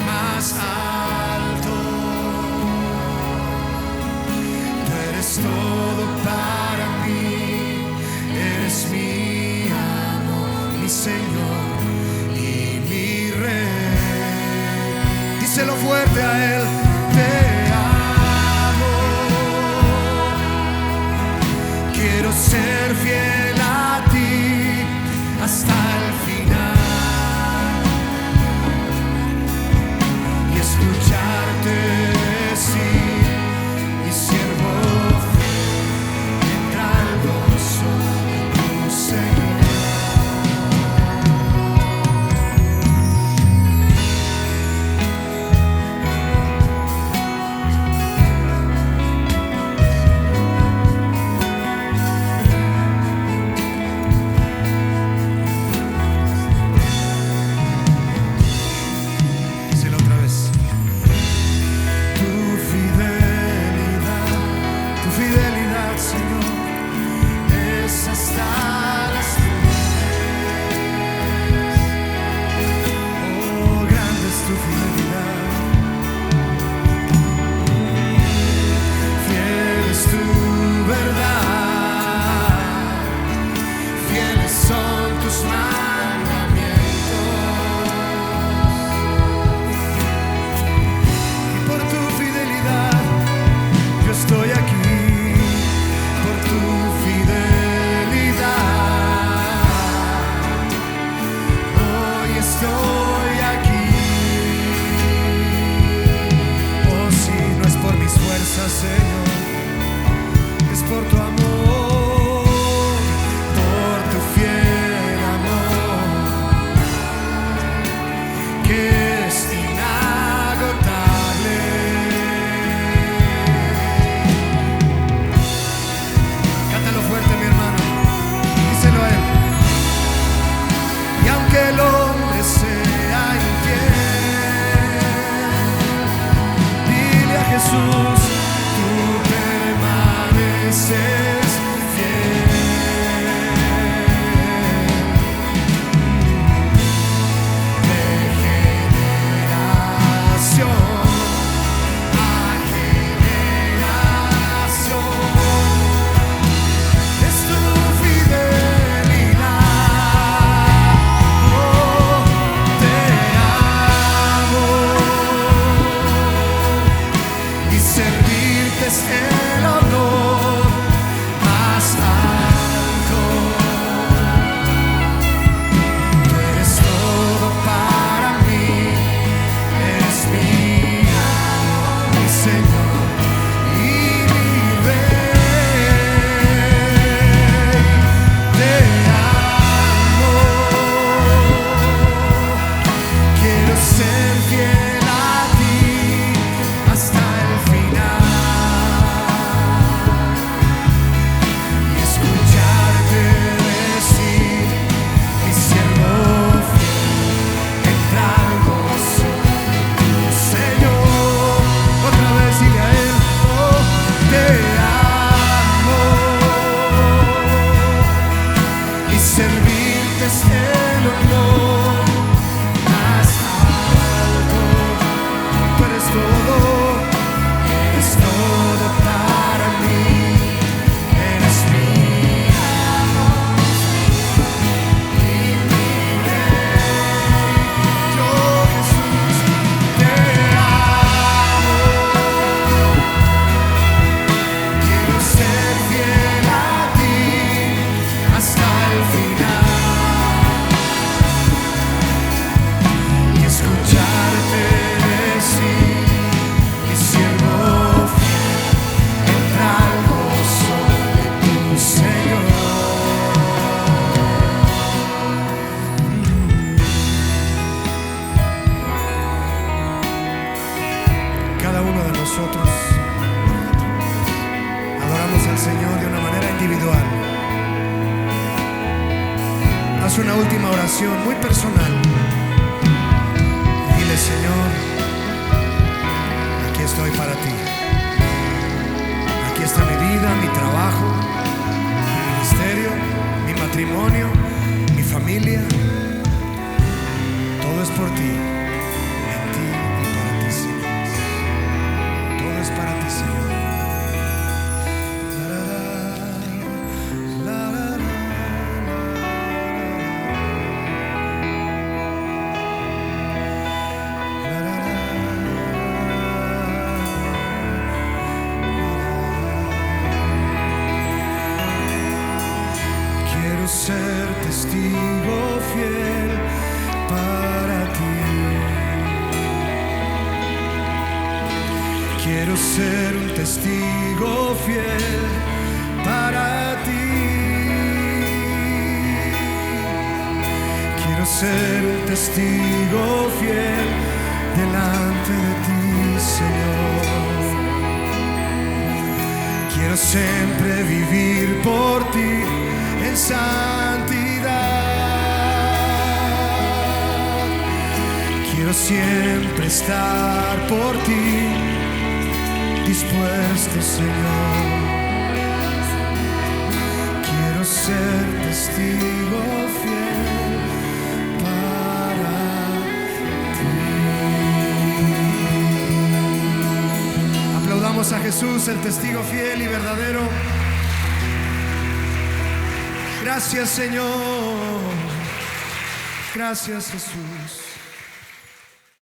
más alto. Tú eres todo para mí, eres mi amor, mi Señor y mi Rey. Díselo fuerte a Él: te amo, fuerza, Señor, es por tu amor, por tu fiel amor, que es inagotable. Cántalo fuerte, mi hermano, díselo a él. Y aunque el hombre sea infiel, dile a Jesús, tú permaneces fiel. De generación a generación es tu fidelidad. Oh, te amo y servirte es el honor más alto. Tú eres todo para mí, eres mi amo, mi Señor y mi Rey. Te amo, quiero ser fiel a ti hasta el final y escucharte decir, mi siervo fiel, entra al gozo de tu Señor. Otra vez dile a él, oh, te amo y servirte es el honor más alto. Tú eres todo para mí, eres mi amo y mi Rey. Yo, Jesús, te amo, quiero ser fiel a ti hasta el final y escucharte decir, mi siervo fiel, entra al gozo de tu Señor. Cada uno de nosotros adoramos al Señor de una manera individual. Haz una última oración muy personal. Dile, Señor, aquí estoy para ti. Aquí está mi vida, mi trabajo, mi ministerio, mi matrimonio, mi familia. Todo es por ti, en ti y para ti, Señor. Todo es para ti, Señor. La, la, la, la, la, la, la. Quiero ser testigo fiel para ti. Quiero ser un testigo fiel para ti. Quiero ser un testigo fiel delante de ti, Señor. Quiero siempre vivir por ti en santidad. Quiero siempre estar por ti dispuesto, Señor. Quiero ser testigo fiel para ti. Aplaudamos a Jesús, el testigo fiel y verdadero. Gracias, Señor. Gracias, Jesús.